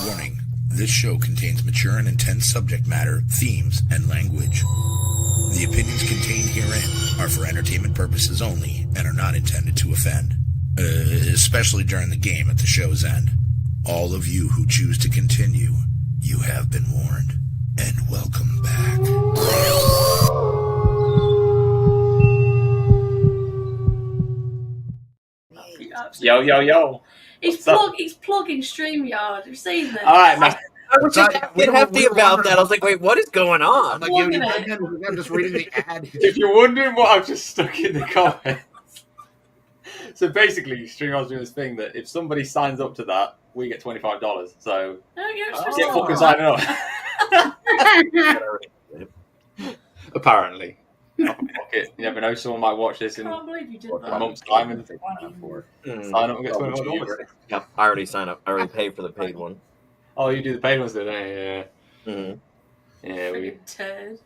Warning. This show contains mature and intense subject matter, themes, and language. The opinions contained herein are for entertainment purposes only and are not intended to offend, especially during the game at the show's end. All of you who choose to continue, you have been warned. And welcome back. Yo, yo, yo. He's plugging StreamYard. Have you seen this? All right, man. I was just hefty about that. I was like, wait, what is going on? I'm like, I'm just reading the ad. If you're wondering what I've just stuck in the comments. So basically, StreamYard's doing this thing that if somebody signs up to that, we get $25. So get fucking signing up. Apparently. Fuck it. You never know, someone might watch this in I can't believe you did a that. month's time and sign up and get $25. Yeah, I already signed up. I already paid for the paid one. Oh, you do the paid ones, don't you? Yeah. Yeah, Friggin' turd.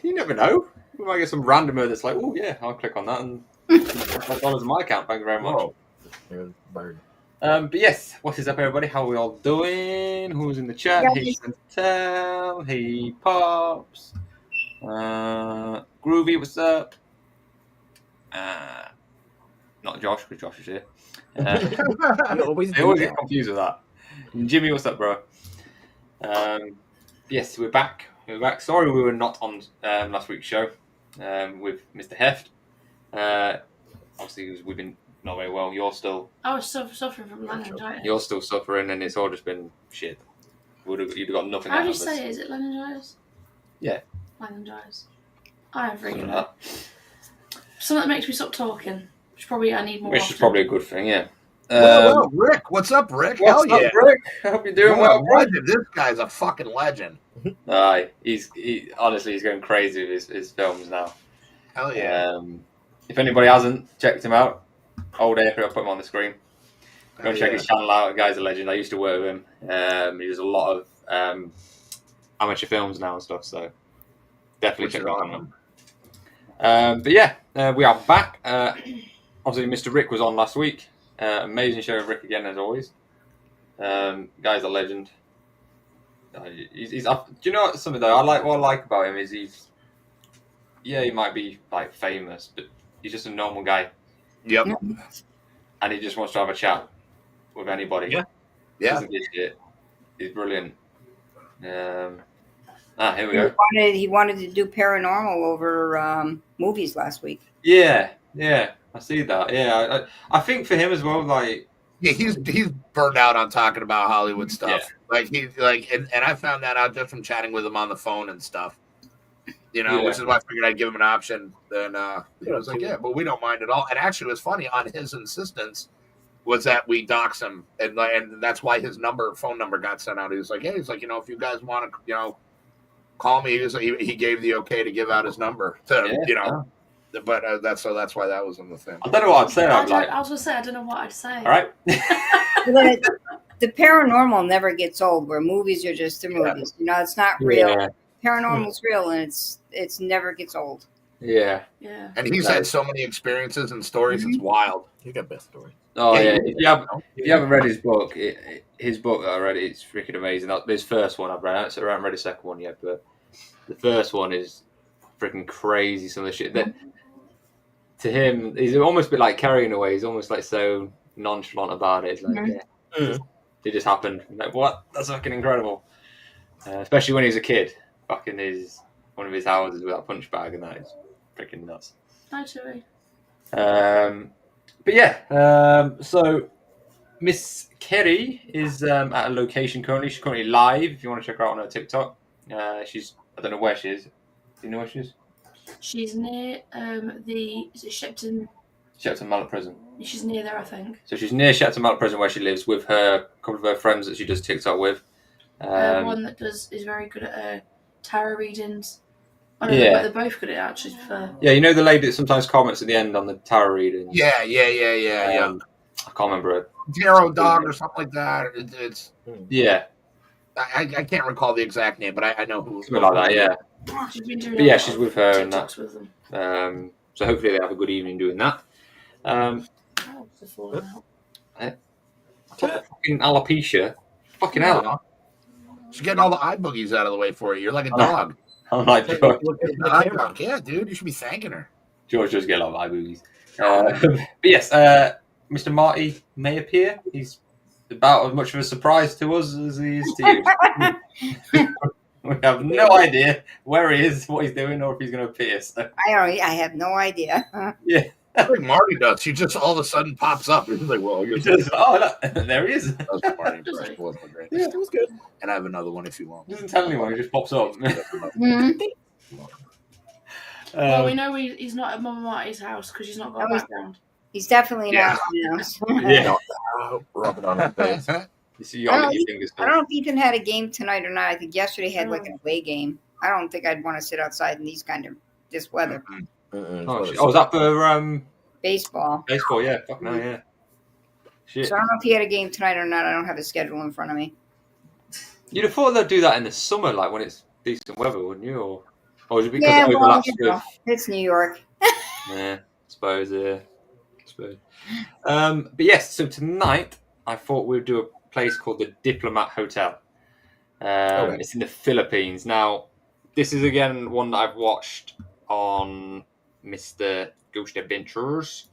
You never know. We might get some randomer that's like, oh yeah, I'll click on that and $5 in my account. Thank you very much. But yes, what is up, everybody? How are we all doing? Who's in the chat? Hey, Chantel. Hey, Pops. Groovy, what's up? Not Josh, because Josh is here. I always get confused with that. And Jimmy, what's up, bro? Yes, we're back. Sorry we were not on last week's show with Mr. Heft. Obviously, we've been not very well. You're still... I was suffering from laryngitis. You're still suffering, and it's all just been shit. You'd have got nothing How out do you of us. say it? Is it laryngitis? Yeah. Laryngitis. I have regular. Something that makes me stop talking. Which probably I need more. Which is probably a good thing, yeah. Well, Rick, what's up, Rick? What's up, Rick? I hope you're doing well. Legend. This guy's a fucking legend. He's honestly, he's going crazy with his films now. Hell yeah. If anybody hasn't checked him out, old April, I'll put him on the screen. Go and check his channel out. The guy's a legend. I used to work with him. He does a lot of amateur films now and stuff, so definitely check that out. But yeah, we are back. Obviously, Mr. Rick was on last week. Amazing show with Rick again, as always. Guy's a legend. He's do you know something though? What I like about him is he might be like famous, but he's just a normal guy. Yep. And he just wants to have a chat with anybody. Yeah. Doesn't give a shit. He's brilliant. Here we go. He wanted to do paranormal over movies last week. Yeah, I see that. Yeah, I think for him as well, like. Yeah, he's burned out on talking about Hollywood stuff. Yeah. Like he's like, and I found that out just from chatting with him on the phone and stuff. You know, which is why I figured I'd give him an option. Then he was like, "Yeah, but we don't mind at all." And actually, it was funny on his insistence was that we dox him, and that's why his phone number got sent out. He was like, "Hey, he's like, you know, if you guys want to, call me." He was like, he gave the okay to give out his number to, But that's why that was in the thing. I don't know what I'd say. I was going to say, I don't know what I'd say. All right. The paranormal never gets old, where movies are just the movies. It's not real. Yeah. Paranormal's real, and it's never gets old. Yeah. And he's had so many experiences and stories. It's wild. You got best story. Oh yeah. If you haven't read his book, his book that I read, it's freaking amazing. His first one I've read. So I haven't read the second one yet, but the first one is freaking crazy. Some of the shit that. To him, he's almost a bit like Carrying Away. He's almost like so nonchalant about it. It's like, it just happened. Like, what? That's fucking incredible. Especially when he was a kid, back in one of his houses with that punch bag, and that is freaking nuts. Actually. But yeah, so Miss Kerry is at a location currently. She's currently live. If you want to check her out on her TikTok, I don't know where she is. Do you know where she is? She's near is it Shepton Mallet Prison. She's near there, I think. So she's near Shepton Mallet Prison where she lives with a couple of her friends that she does TikTok with. One that is very good at tarot readings. I don't know, but they're both good at it, actually. Yeah, you know the lady that sometimes comments at the end on the tarot readings? Yeah. I can't remember it. Tarot Dog or something like that. It's yeah. I can't recall the exact name, but I know who. Something like that, yeah. She's been doing But yeah, a lot she's of with her and that. TikToks with them. So hopefully they have a good evening doing that. Oh, they're falling out. Fucking alopecia. Fucking hell. She's getting all the eye boogies out of the way for you. You're like a dog. I'm like, George. Eye dog. Yeah, dude. You should be thanking her. George does get a lot of eye boogies. But yes, Mr. Marty may appear. He's about as much of a surprise to us as he is to you. We have no idea where he is, what he's doing, or if he's going to appear. So. I have no idea. Yeah. Like Marty does. She just all of a sudden pops up. He's like, well, you're Just, oh, look, there he is. That was Marty impression. It wasn't great. Yeah, it was good. And I have another one if you want. He doesn't tell anyone, he just pops up. Well, we know he's not at Mama Marty's house because she's not got a background. He's definitely not. Yeah. Rub it on her face. You got your fingers I don't know if Ethan had a game tonight or not. I think yesterday had like an away game. I don't think I'd want to sit outside in this weather. Oh, was that for Baseball. baseball? Yeah, fuck no, yeah. Shit. So I don't know if he had a game tonight or not. I don't have his schedule in front of me. You'd have thought they'd do that in the summer, like when it's decent weather, wouldn't you? Or is it because Yeah, it well, overlaps you know, with? it's New York. Yeah, suppose. But yes, so tonight I thought we'd do a place called the Diplomat Hotel. It's in the Philippines. Now, this is again one that I've watched on Mr. Ghost Adventures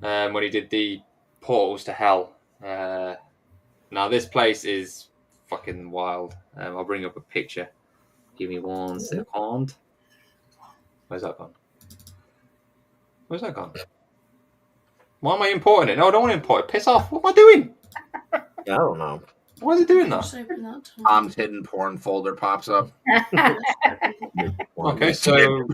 when he did the Portals to Hell. Now, this place is fucking wild. I'll bring up a picture. Give me 1 second. Where's that gone? Why am I importing it? No, I don't want to import it. Piss off. What am I doing? I don't know. Why is it doing that? Just open that to Mom's hidden porn folder pops up. Okay, so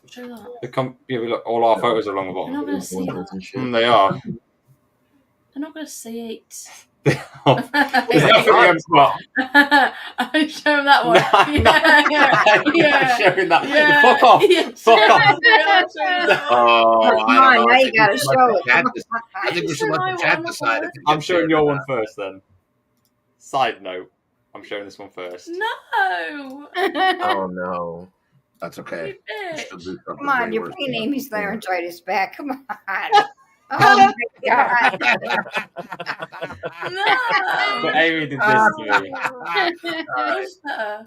show that. look, all our photos are along the They're not bottom. going to see that. They are. They're not going to see it. Is that for the spot? I show them that one. Yeah. Showing that. Yeah. Fuck off. Yeah. Fuck off. Oh, Come on, now you gotta show it. I think we should let the chat decide. if it I'm gets showing shared your or one not. first then. Side note, I'm showing this one first. No. Oh no. That's okay. You bitch. Still do something Come on, way you're worse. bringing Amy's laryngitis back. Come on. Oh my God. No. But Amy did this to me. Much better.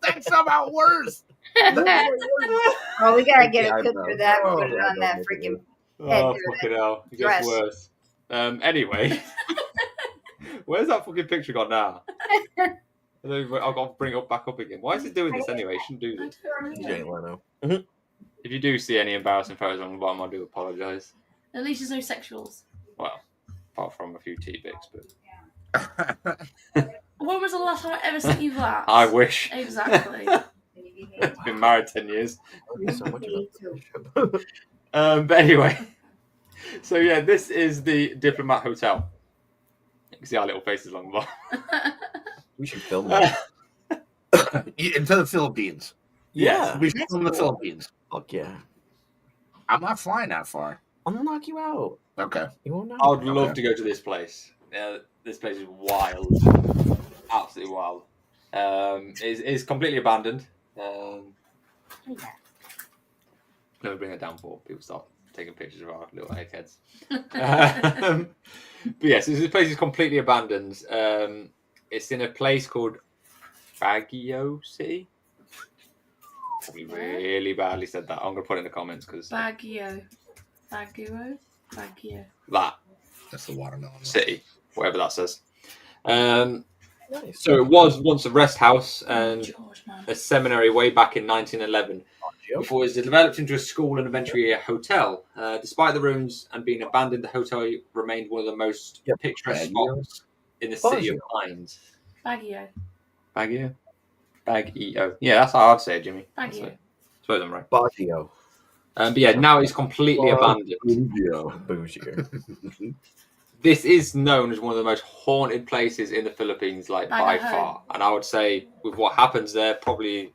That's somehow worse. Oh, we gotta get a Yeah, I picture of know. that and Oh, put it on I that know. freaking. Oh, fucking hell. It gets Dress. worse. Anyway. Where's that fucking picture gone now? I've got to bring it back up again. Why is it doing this anyway? It shouldn't do this. Jay Leno. If you do see any embarrassing photos on the bottom, I do apologise. At least there's no sexuals. Well, apart from a few T-Bics, but When was the last time I ever sent you that? I wish. Exactly. It's been married 10 years. So much about But anyway, so yeah, this is the Diplomat Hotel. You can see our little faces along the bottom. We should film that. Into the Philippines. Yeah. We should film the Philippines. Fuck yeah. I'm not flying that far. I'm gonna knock you out. Okay. You won't know. I would love Okay. to go to this place. This place is wild, absolutely wild. It's completely abandoned. Let me bring it down before people start taking pictures of our little eggheads. But yes, this place is completely abandoned. It's in a place called Baguio City. Probably really badly said that. I'm going to put it in the comments because Baguio. that That's the watermelon. city, whatever that says. Nice. So it was once a rest house and George, man. a seminary way back in 1911. Before it was developed into a school and eventually a hotel. Despite the ruins and being abandoned, the hotel remained one of the most picturesque spots in the city of Pines. Baguio. Baguio? Baguio. Yeah, that's how I'd say it, Jimmy. Baguio. I suppose I'm right. Baggio. But yeah, now it's completely abandoned. Bougier. This is known as one of the most haunted places in the Philippines, like by Idaho. far. And I would say, with what happens there, probably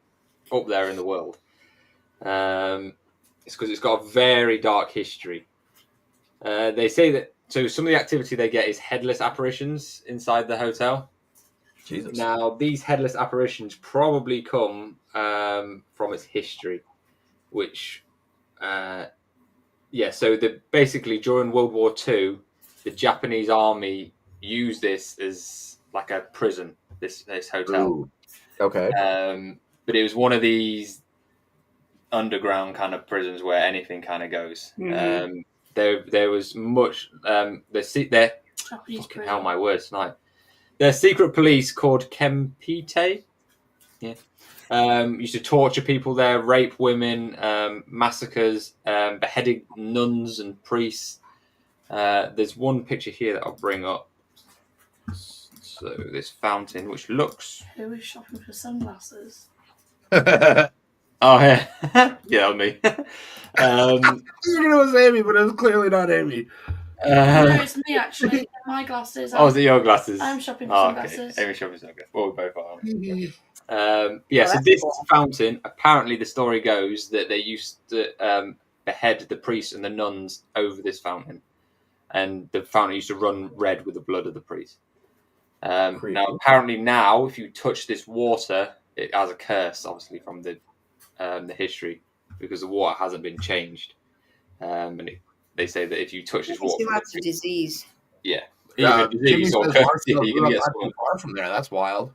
up there in the world. It's because it's got a very dark history. They say that so some of the activity they get is headless apparitions inside the hotel. Jesus. Now, these headless apparitions probably come from its history, which, so basically during World War II, the Japanese army used this as like a prison, this hotel. Ooh. Okay. But it was one of these underground kind of prisons where anything kind of goes. Mhm. There was much, their Japanese fucking hell, prison. my words tonight. Their secret police called Kempite. Yeah. Used to torture people there, rape women, massacres, beheaded nuns and priests. There's one picture here that I'll bring up. So this fountain, which looks... Who is shopping for sunglasses? Oh, yeah. Yeah, that was me. You know it was Amy, but it was clearly not Amy. No, it's me actually. My glasses. Oh, is it your glasses? I'm shopping for sunglasses. Okay. Amy shopping sunglasses. Well, we both are. Oh, So that's this cool. fountain, apparently the story goes that they used to behead the priests and the nuns over this fountain. And the fountain used to run red with the blood of the priest. Now, apparently now, if you touch this water, it has a curse, obviously, from the history, because the water hasn't been changed. They say that if you touch this You see water... lots of disease. Yeah. Jimmy Disease or says curse, Marshall you're grew going to up get not someone. too far from there. That's wild.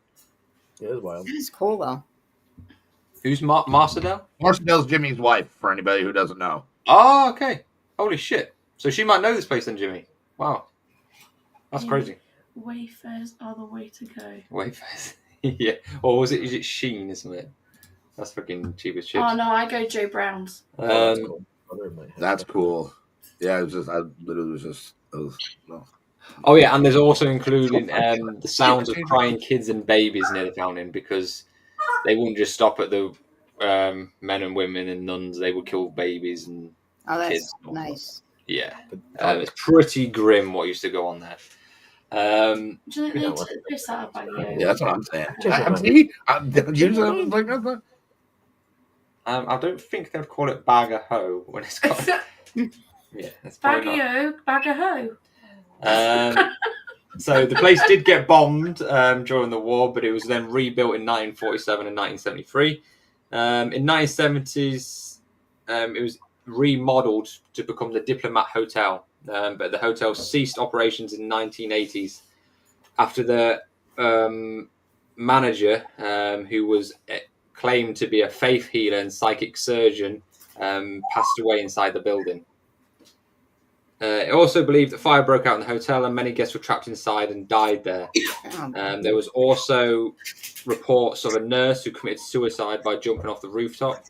It is wild. That is cool though. Who's Marcedale? Marshall's Jimmy's wife, for anybody who doesn't know. Oh, okay. Holy shit. So she might know this place then, Jimmy. Wow. That's crazy. Wayfares are the way to go. Wayfares. Yeah. Or was it? Is it Sheen, isn't it? That's fucking cheap as chips. Oh no, I go Joe Brown's. That's cool. Other than my head. That's cool. Yeah, it was just, I literally was just, no. Oh yeah, and there's also including the sounds of crying kids and babies near the fountain, because they wouldn't just stop at the men and women and nuns. They would kill babies and Oh, that's kids. nice. Yeah. It's pretty grim what used to go on there. Do you think they took this out of Baggy Yeah, that's what I'm saying. I don't think they'd call it bag of hoe when it's got... Yeah, that's probably not. Bag of hoe. So the place did get bombed during the war, but it was then rebuilt in 1947 and 1973. In 1970s, it was remodeled to become the Diplomat Hotel, but the hotel ceased operations in 1980s after the manager, who was claimed to be a faith healer and psychic surgeon, passed away inside the building. It also believed that fire broke out in the hotel and many guests were trapped inside and died there. There was also reports of a nurse who committed suicide by jumping off the rooftop.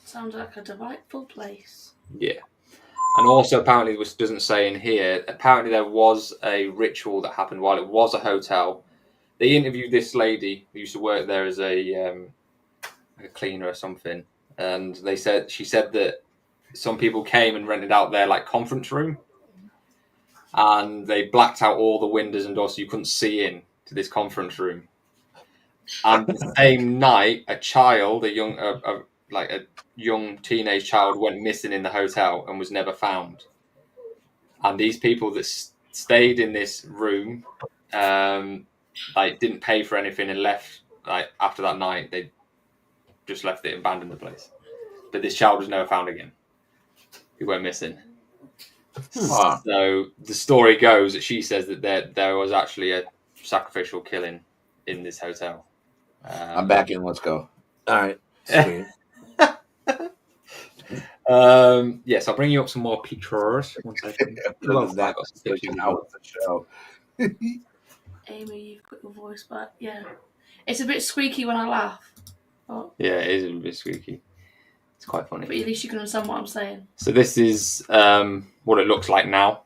Sounds like a delightful place. Yeah. And also apparently, which doesn't say in here, apparently there was a ritual that happened while it was a hotel. They interviewed this lady who used to work there as a cleaner or something. And she said that some people came and rented out their conference room, and they blacked out all the windows and doors so you couldn't see in to this conference room. And the same night, a child, a young teenage child, went missing in the hotel and was never found. And these people that stayed in this room, didn't pay for anything and left. After that night, they just left it and abandoned the place. But this child was never found again. He went missing. So the story goes that she says that there was actually a sacrificial killing in this hotel. I'm back in. Let's go. All right. Sweet. Yes, I'll bring you up some more pictures. One second. Amy, you've got your voice back. Yeah. It's a bit squeaky when I laugh. But... Yeah, it is a bit squeaky. It's quite funny. But at least you can understand what I'm saying. So this is what it looks like now.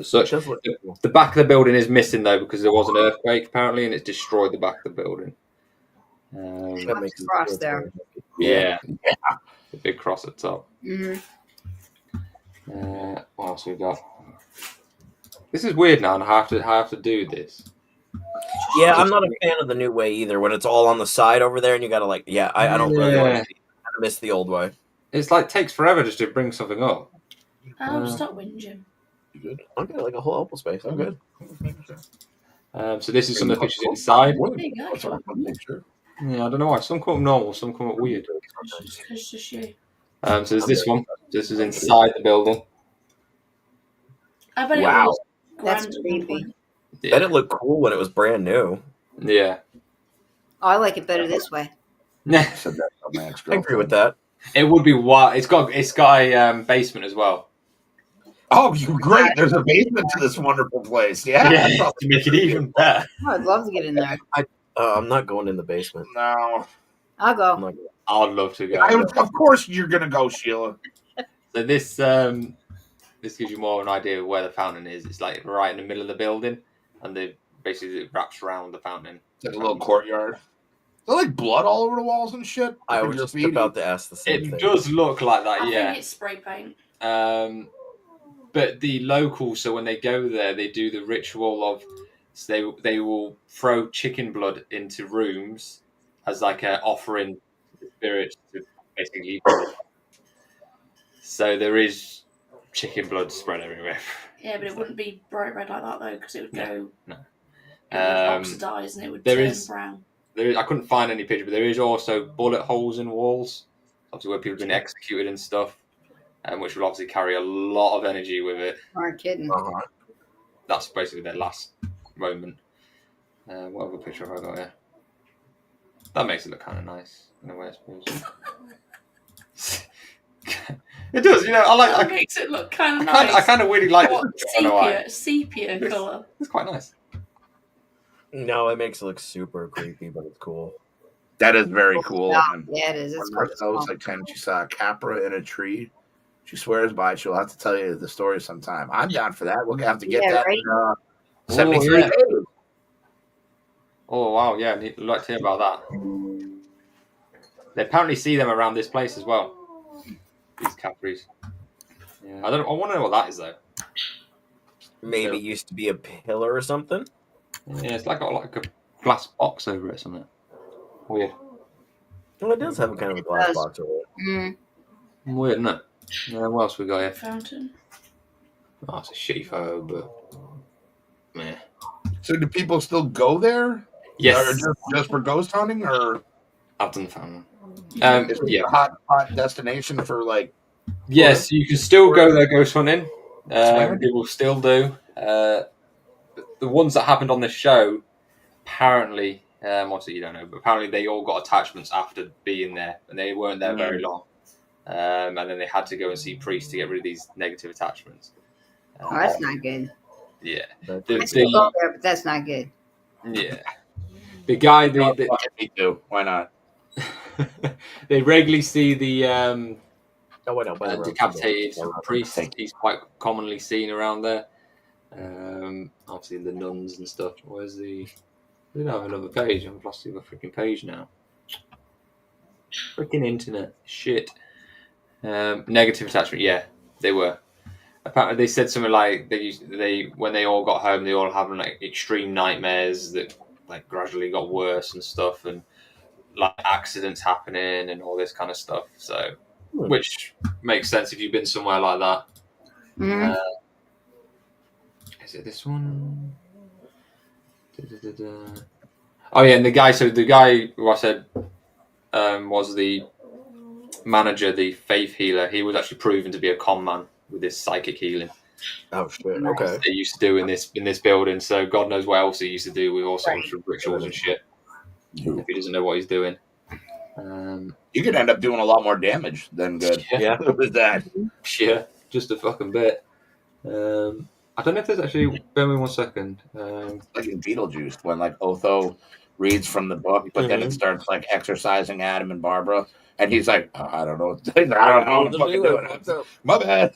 Such. Cool. The back of the building is missing though, because there was an earthquake apparently, and it's destroyed the back of the building. That makes Cross there. Yeah. The big cross at the top. Mm-hmm. What else we got? This is weird now, and I have to do this. Yeah, I'm not a fan of the new way either. When it's all on the side over there, and you gotta I don't really want to see. I miss the old way. It's takes forever just to bring something up. I'll stop whinging. You good? I'm good. Like a whole open space. I'm good. So this is some of the pictures inside. There you go. That's a fun picture. Yeah, I don't know why. Some come up normal, some come up weird. It's just you. So there's this one. This is inside the building. I bet Wow. it was That's grand at one creepy. point. Bet it looked cool when it was brand new. Yeah. Oh, I like it better this way. I said that to my I ex-girlfriend. agree with that. It would be wild. It's got a basement as well. Oh, you great! There's a basement to this wonderful place. Yeah, to make it even better. Oh, I'd love to get in there. I'm not going in the basement. No, I'll I'm go. not, I'd love to go. of course you're gonna go, Sheila. So this gives you more of an idea of where the fountain is. It's like right in the middle of the building, and it wraps around the fountain. It's like a little courtyard. Is there like blood all over the walls and shit? I was just about to ask the same It thing. does look like that, I yeah. think it's spray paint. But the locals, so when they go there, they do the ritual of they will throw chicken blood into rooms as like an offering to the spirits to basically. So there is chicken blood spread everywhere. Yeah, but it wouldn't be bright red like that though, because it would go. No. It would oxidize and it would there turn is- brown. I couldn't find any picture, but there is also bullet holes in walls, obviously where people have been executed and stuff, which will obviously carry a lot of energy with it. Aren't kidding. That's basically their last moment. What other picture have I got here? That makes it look kind of nice in a way, I suppose. It does, you know. That makes it look kind of nice. I kind of really like What, this. I don't know why. sepia colour. It's quite nice. No, it makes it look super creepy, but it's cool. That is very cool. Yeah, And yeah, it is. It's when cool. Marcella was like 10, she saw a capra in a tree. She swears by it. She'll have to tell you the story sometime. I'm down for that. We'll have to get Yeah, that right? in 73 yeah. days. Oh wow, yeah, I'd like to hear about that. They apparently see them around this place as well. These capris. Yeah, I want to know what that is though. Maybe it used to be a pillar or something. Yeah, it's got like a glass box over it or something. Weird. Well, it does have a kind of a glass box over it. Mm. Weird, isn't it? Yeah, what else we got here? Fountain. Oh, it's a shitty photo, but meh. So do people still go there? Yes, Or just for ghost hunting? Or I've done the fountain. is it Yeah. a hot destination for like... Yes, you can still go there ghost hunting. Swear. People still do. The ones that happened on the show, apparently, obviously you don't know, but apparently they all got attachments after being there, and they weren't there very long. And then they had to go and see priests to get rid of these negative attachments. Oh, that's not good. Yeah. I still go there, but that's not good. Yeah. The guy, Me too. Why not? they regularly see the Oh, I know. By the road. decapitated priest. He's quite commonly seen around there. Obviously the nuns and stuff. Where's the? We don't have another page. I've lost the freaking page now. Freaking internet shit. Negative attachment. Yeah, they were. Apparently, they said something like they when they all got home, they all having like extreme nightmares that like gradually got worse and stuff, and like accidents happening and all this kind of stuff. So, which makes sense if you've been somewhere like that. Mhm. Is it this one? Da-da-da-da. Oh yeah, and the guy who I said was the manager, the faith healer. He was actually proven to be a con man with his psychic healing. Oh shit! Okay. They used to do in this building. So God knows what else he used to do with all sorts of rituals and shit. If he doesn't know what he's doing. You could end up doing a lot more damage than good. Yeah. With that. Yeah, just a fucking bit. I don't know if there's actually. Bear with me 1 second. Like in Beetlejuice, when like Otho reads from the book, but then it starts like exercising Adam and Barbara, and he's like, I don't know, I don't know what I'm fucking doing. My bad.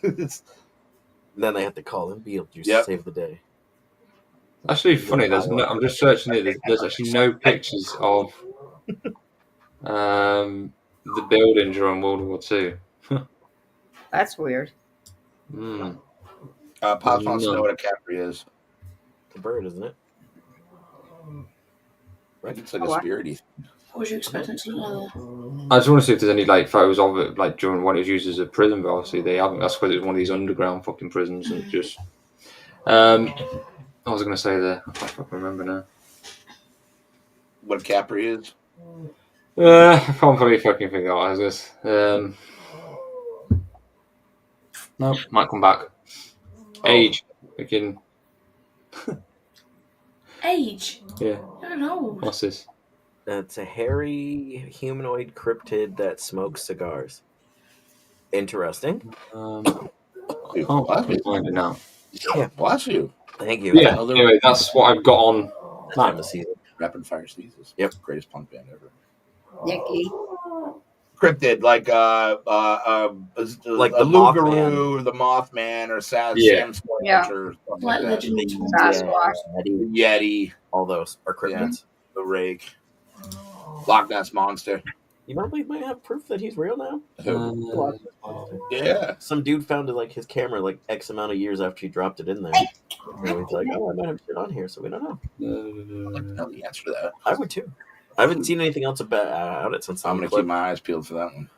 Then they have to call him Beetlejuice Yep. to save the day. Actually, funny. I'm just searching it. There's actually no pictures of the building during World War II. That's weird. Pops wants to know what a capri is. It's a bird, isn't it? Right? It's like a spirity. What was you expecting to know? I just want to see if there's any like photos of it, like during when it was used as a prison. But obviously they haven't. That's because it was one of these underground fucking prisons and just. I was going to say there. I can't remember now. What Capri is? I can't probably fucking figure out what it is. No, might come back. Age. We can. Age? Yeah. I don't know. What's this? It's a hairy humanoid cryptid that smokes cigars. Interesting. I can't fucking find it now. Yeah. Bless you. Thank you. Yeah. Anyway, that's what I've got on. Time of season. Rapid Fire Sneezes. Yep. Greatest punk band ever. Nicky. Cryptid, like Like a the Lugaroo, the Mothman, or Sam Squatch, Yeah. or something Like like that. Legend. Sasquatch. The Yeti, All those are cryptids. the Rake, Loch Ness Monster. You know, we might have proof that he's real now. Yeah. Some dude found it, like his camera like X amount of years after he dropped it in there. And he's like, "Oh, I might have shit on here," so we don't know. I'd like to know the answer to that. I would too. I haven't seen anything else about it since I'm going to keep my eyes peeled for that one.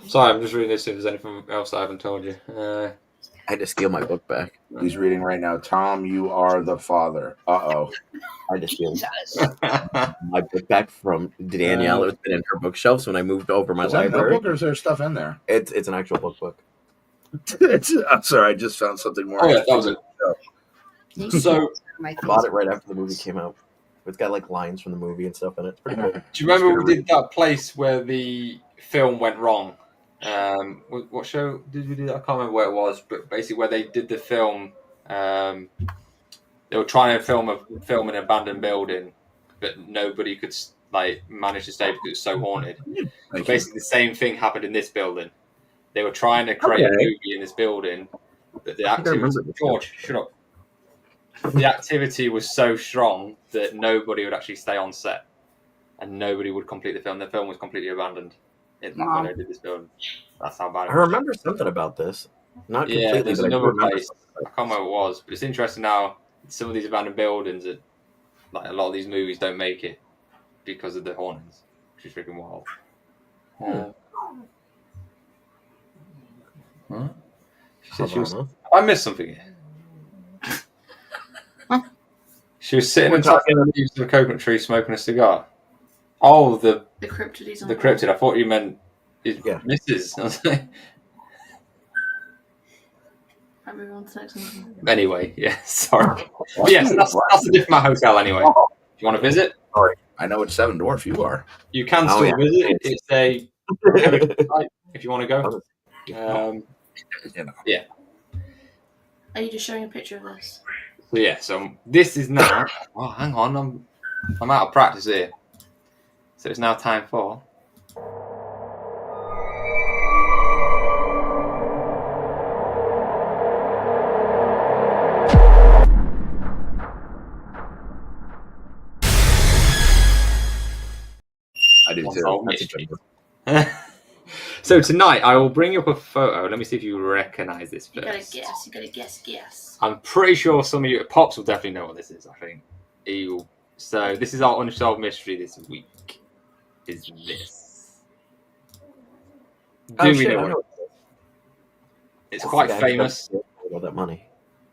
Sorry, I'm just reading this if there's anything else I haven't told you. I had to steal my book back. He's reading right now. Tom, you are the father. Uh-oh. I had to steal my book back from Danielle. It's been in her bookshelves when I moved over my Is that a library. notebook or is there stuff in there? It's an actual book. I'm sorry, I just found something more. Oh, yeah, that was it. So, My I bought it right after the movie came out. It's got like lines from the movie and stuff in it. It's pretty cool. do you remember we did that place where the film went wrong? What show did we do that? I can't remember where it was, but basically where they did the film, they were trying to film in an abandoned building, but nobody could like manage to stay because it was so haunted. Basically, the same thing happened in this building. They were trying to create a movie in this building, but the activity. George, shut up. The activity was so strong that nobody would actually stay on set, and nobody would complete the film. The film was completely abandoned when they did this building. That's how bad it was. I remember something about this. Not completely, Yeah, there's but another I remember place. I can't remember what it was, but it's interesting now. Some of these abandoned buildings, like a lot of these movies, don't make it because of the hauntings, which is freaking wild. She said she was. I missed something here. She was sitting on top of the leaves of a coconut tree smoking a cigar. Oh, the cryptid. The cryptid. I thought you meant Mrs. I was like, anyway, yeah, sorry. But yes, that's a different hotel anyway. If you want to visit, I know it's Seven Dwarf. You are. You can still visit. It's a if you want to go. Yeah. Are you just showing a picture of this? So yeah, so this is now. Oh, hang on, I'm out of practice here. So it's now time for. I do too. So tonight I will bring you up a photo. Let me see if you recognise this first. You gotta guess. I'm pretty sure some of you, Pops will definitely know what this is, I think. Ew. So this is our unsolved mystery this week. Is this? Do we know what it's quite famous. All that money.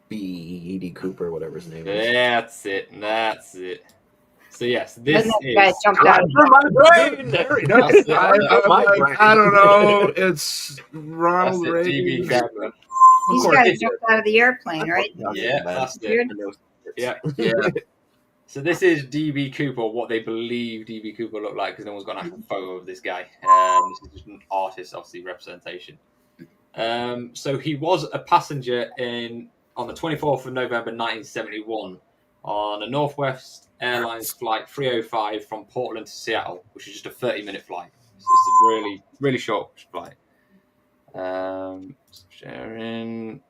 B.E.D. Cooper, whatever his name is. That's it. So yes, this is. Guy jumped out of my brain. I don't know. It's Ronald Reagan. He's got to jump out of the airplane, right? Yeah, that's it. Yeah. So this is D.B. Cooper, what they believe D.B. Cooper looked like, because no one's got an actual photo of this guy. This is just an artist, obviously, representation. So he was a passenger on the 24th of November 1971 on a Northwest Airlines flight 305 from Portland to Seattle, which is just a 30-minute flight. So it's a really, really short flight. Sharing,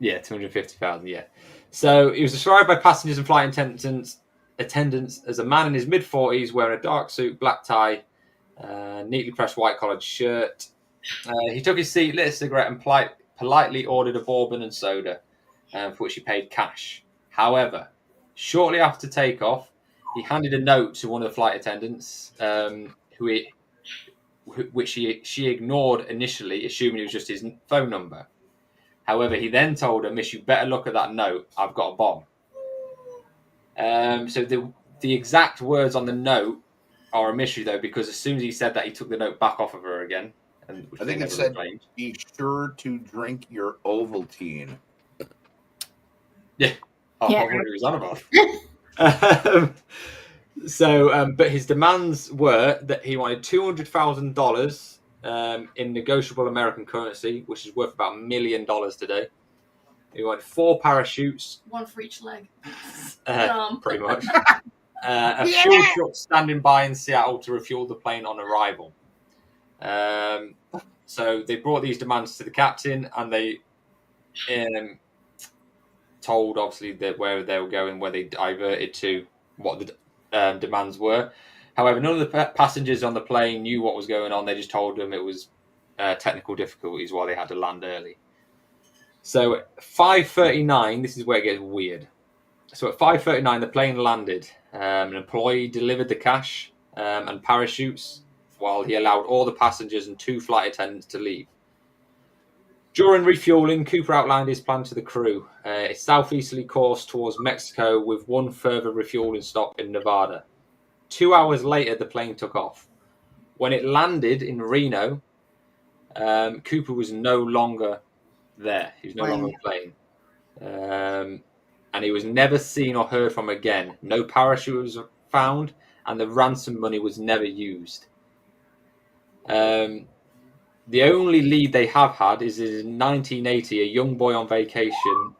250,000. Yeah. So he was described by passengers and flight attendants as a man in his mid-40s wearing a dark suit, black tie, neatly pressed white-collared shirt. He took his seat, lit a cigarette, and politely ordered a bourbon and soda, for which he paid cash. However, shortly after takeoff, he handed a note to one of the flight attendants, which she ignored initially, assuming it was just his phone number. However, he then told her, "Miss, you better look at that note. I've got a bomb." So the exact words on the note are a mystery, though, because as soon as he said that, he took the note back off of her again. And I think it said, "Be sure to drink your Ovaltine." Yeah. I Yeah. wonder who he was on about. But his demands were that he wanted $200,000 in negotiable American currency, which is worth about $1 million today. He wanted 4 parachutes. One for each leg. Pretty much. A fuel truck standing by in Seattle to refuel the plane on arrival. So they brought these demands to the captain, and they told, obviously, that where they were going, where they diverted to, what the demands were. However, none of the passengers on the plane knew what was going on. They just told them it was technical difficulties while they had to land early. So at 5:39, this is where it gets weird. So at 5:39, the plane landed. An employee delivered the cash and parachutes while he allowed all the passengers and 2 flight attendants to leave. During refueling, Cooper outlined his plan to the crew. A southeasterly course towards Mexico with 1 further refueling stop in Nevada. 2 hours later, the plane took off. When it landed in Reno, Cooper was no longer there. He was no longer on the plane. And he was never seen or heard from again. No parachute was found, and the ransom money was never used. The only lead they have had is in 1980, a young boy on vacation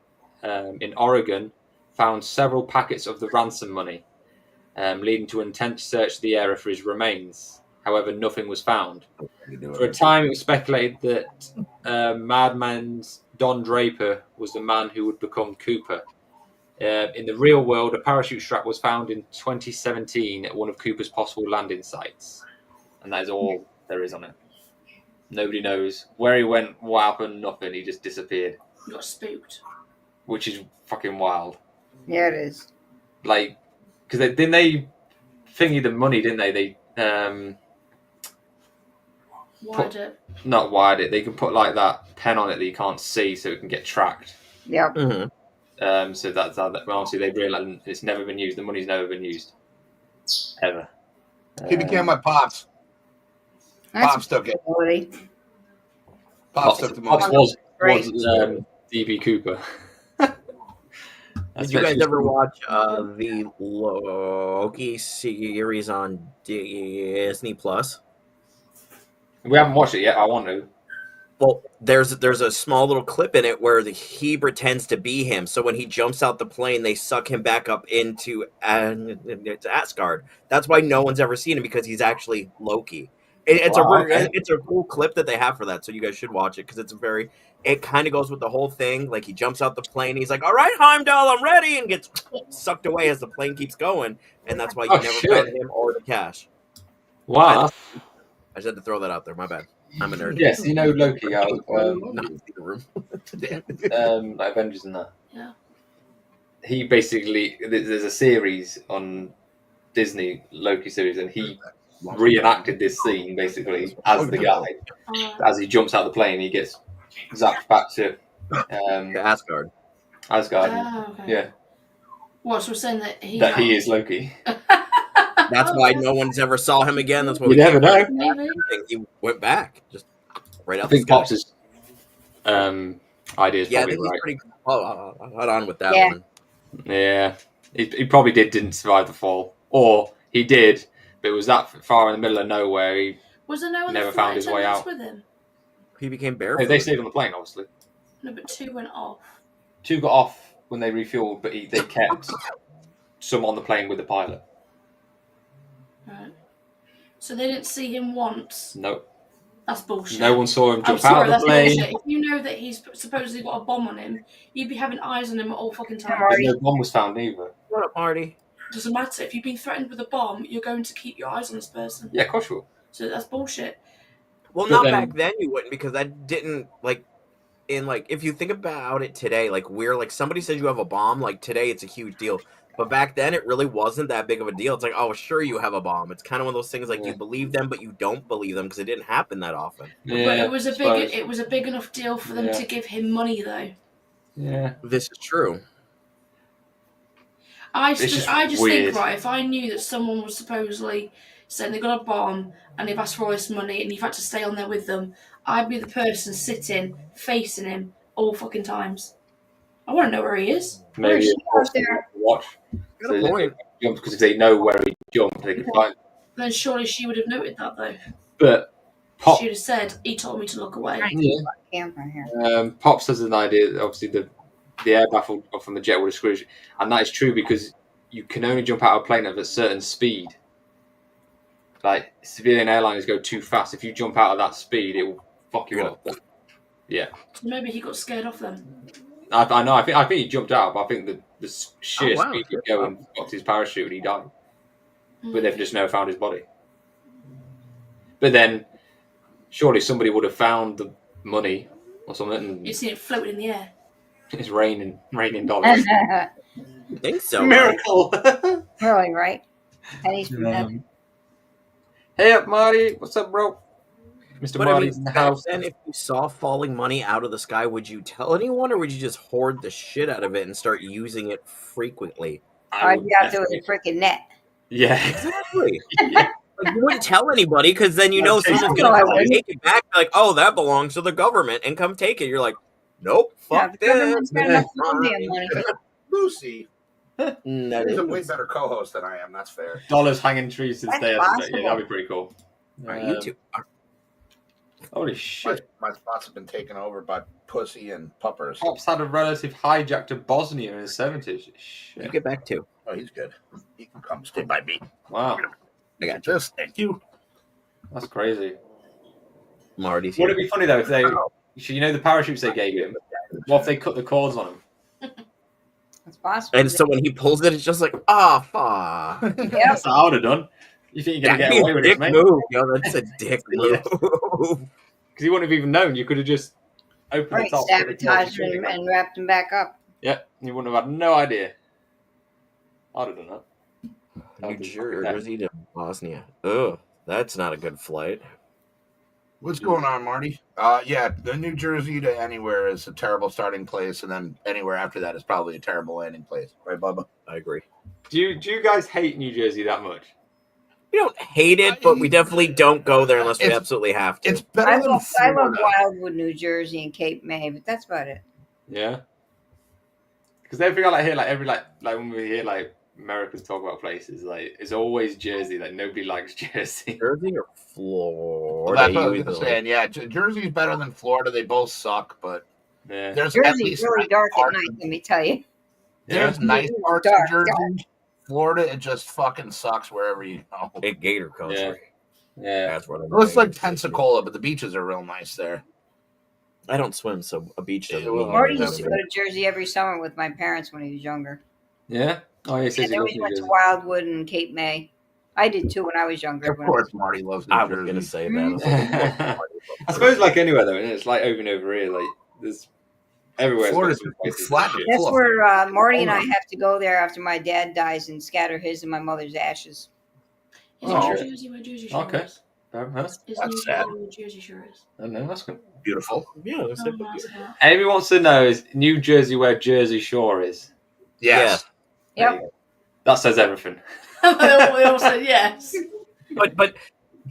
in Oregon found several packets of the ransom money, leading to an intense search of the area for his remains. However, nothing was found. For a time, it was speculated that Madman's Don Draper was the man who would become Cooper. In the real world, a parachute strap was found in 2017 at one of Cooper's possible landing sites. And that is all there is on it. Nobody knows where he went, what happened, nothing. He just disappeared. He got spooked. Which is fucking wild. Yeah, it is. Like, because didn't they thingy the money, didn't they? They wired it. Not wired it. They can put like that pen on it that you can't see, so it can get tracked. Yeah. Mm-hmm. So that's how. Obviously, they realize it's never been used. The money's never been used ever. He became my pops. Pops took it. Pops took the money. Was DB Cooper. Did you guys ever watch the Loki series on Disney Plus? We haven't watched it yet. I want to. Well, there's a small little clip in it where he pretends to be him. So when he jumps out the plane, they suck him back up into Asgard. That's why no one's ever seen him, because he's actually Loki. It's a cool clip that they have for that, so you guys should watch it, because it kind of goes with the whole thing. Like, he jumps out the plane, he's like, "All right, Heimdall, I'm ready," and gets sucked away as the plane keeps going, and that's why you never found him or the cash. Wow. I just had to throw that out there. My bad. I'm a nerd. Yes, you know Loki. Not in the room. Like Avengers and that. Yeah. He basically, there's a series on Disney, Loki series, and he reenacted this scene basically as the guy. As he jumps out of the plane, he gets zapped back to Asgard. Oh, okay. Yeah. What, so we're saying that he is Loki. That's why no one's ever saw him again. That's why you never know. He went back just right out. I think Pops' idea is yeah, I probably think he's right. pretty hot on with that one. Yeah, he probably didn't survive the fall, or he did, but it was that far in the middle of nowhere. He was there no other never found his way out. with him? He became barefoot. They stayed on the plane, obviously. No, but 2 went off. 2 got off when they refueled, but they kept some on the plane with the pilot. Right. So they didn't see him once? No. That's bullshit. No one saw him jump out of the plane. Bullshit. If you know that he's supposedly got a bomb on him, you'd be having eyes on him at all fucking times. No bomb was found either. What up, Marty? Doesn't matter. If you've been threatened with a bomb, you're going to keep your eyes on this person. Yeah, of course you will. So that's bullshit. Well, But not then- back then you wouldn't, because that didn't, like, if you think about it today, like, somebody says you have a bomb, like, today it's a huge deal. But back then, it really wasn't that big of a deal. It's like, oh, sure, you have a bomb. It's kind of one of those things like you believe them, but you don't believe them because it didn't happen that often. Yeah, but it was a big enough deal for them to give him money, though. Yeah, this is true. I just think, right, if I knew that someone was supposedly saying they got a bomb and they've asked for all this money and you've had to stay on there with them, I'd be the person sitting facing him all fucking times. I want to know where he is. Maybe watch. Good point. Because if they know where he jumped, they can find him. Then surely she would have noted that, though. But Pop, she'd have said, he told me to look away. Pop says an idea, obviously the air baffle from the jet would have screwed you. And that is true because you can only jump out of a plane at a certain speed. Like, civilian airliners go too fast. If you jump out of that speed, it will fuck you up. Yeah. Maybe he got scared off them. I know. I think he jumped out, but I think the sheer speed he'd go and fucked his parachute and he died. But they've just never found his body. But then, surely somebody would have found the money or something. And you see it floating in the air. It's raining dollars. I think so. Miracle. Really, right? Pennies from heaven. Hey up, Marty. What's up, bro? Mr. Marty's in the house. And if you saw falling money out of the sky, would you tell anyone, or would you just hoard the shit out of it and start using it frequently? I'd be out there with a freaking net. Yeah, exactly. Like, you wouldn't tell anybody because then you know someone's going to take it back. Like, oh, that belongs to the government, and come take it. You're like, nope, fuck this. Lucy. He's a way better co-host than I am. That's fair. Dollars hanging trees since day. Awesome. Yeah, that'd be pretty cool. YouTube. Holy shit! My spots have been taken over by pussy and puppers. Pops had a relative hijacked to Bosnia in the 70s. Shit. You get back too. Oh, he's good. He can come stay by me. Wow. I got this. Thank you. That's crazy. Marty's Would it be funny though if they, you know, the parachutes they gave him? What if they cut the cords on him? That's possible. And so when he pulls it, it's just like, fuck. Yep. That's what I would have done. You think you're gonna get away with it, mate? Move, yo, that's a dick move. Because he wouldn't have even known. You could have just opened the top, sabotaged him and wrapped him back up. Yeah, you wouldn't have had no idea. I'd have done that. New Jersey to Bosnia. Ugh, that's not a good flight. What's going on, Marty? Yeah, the New Jersey to anywhere is a terrible starting place, and then anywhere after that is probably a terrible landing place. Right, Bubba? I agree. Do you guys hate New Jersey that much? We don't hate it, but we definitely don't go there unless we absolutely have to. It's better I than love Florida. Wildwood, New Jersey, and Cape May, but that's about it. Yeah. Because every I hear like when we hear like Americans talk about places, like it's always Jersey. Like nobody likes Jersey. Jersey or Florida? Well, that's what I was saying. Yeah, Jersey's better than Florida. They both suck, but there's at Jersey's least really dark at night. Let me tell you. There's nice parts of Jersey. Florida, it just fucking sucks wherever you go. Big gator country. Yeah. That's what I'm It's like Pensacola, but the beaches are real nice there. I don't swim, so a beach doesn't mean Marty used to go to Jersey every summer with my parents when he was younger. Yeah? Oh, yeah, And then we went to Wildwood and Cape May. I did too when I was younger. Of course, Marty loves New Jersey. I was going to say that. I suppose like anywhere though, it's like over and over here. Like there's everywhere. Florida's flat. That's where Marty and I have to go there after my dad dies and scatter his and my mother's ashes. Is New Jersey where Jersey Shore okay. is? That's Is sad. New Jersey Shore is? I don't know. That's good. Beautiful. Yeah, that's Oh, nice. Anybody wants to know is New Jersey where Jersey Shore is? Yes. Yep. That says everything. They all said yes. But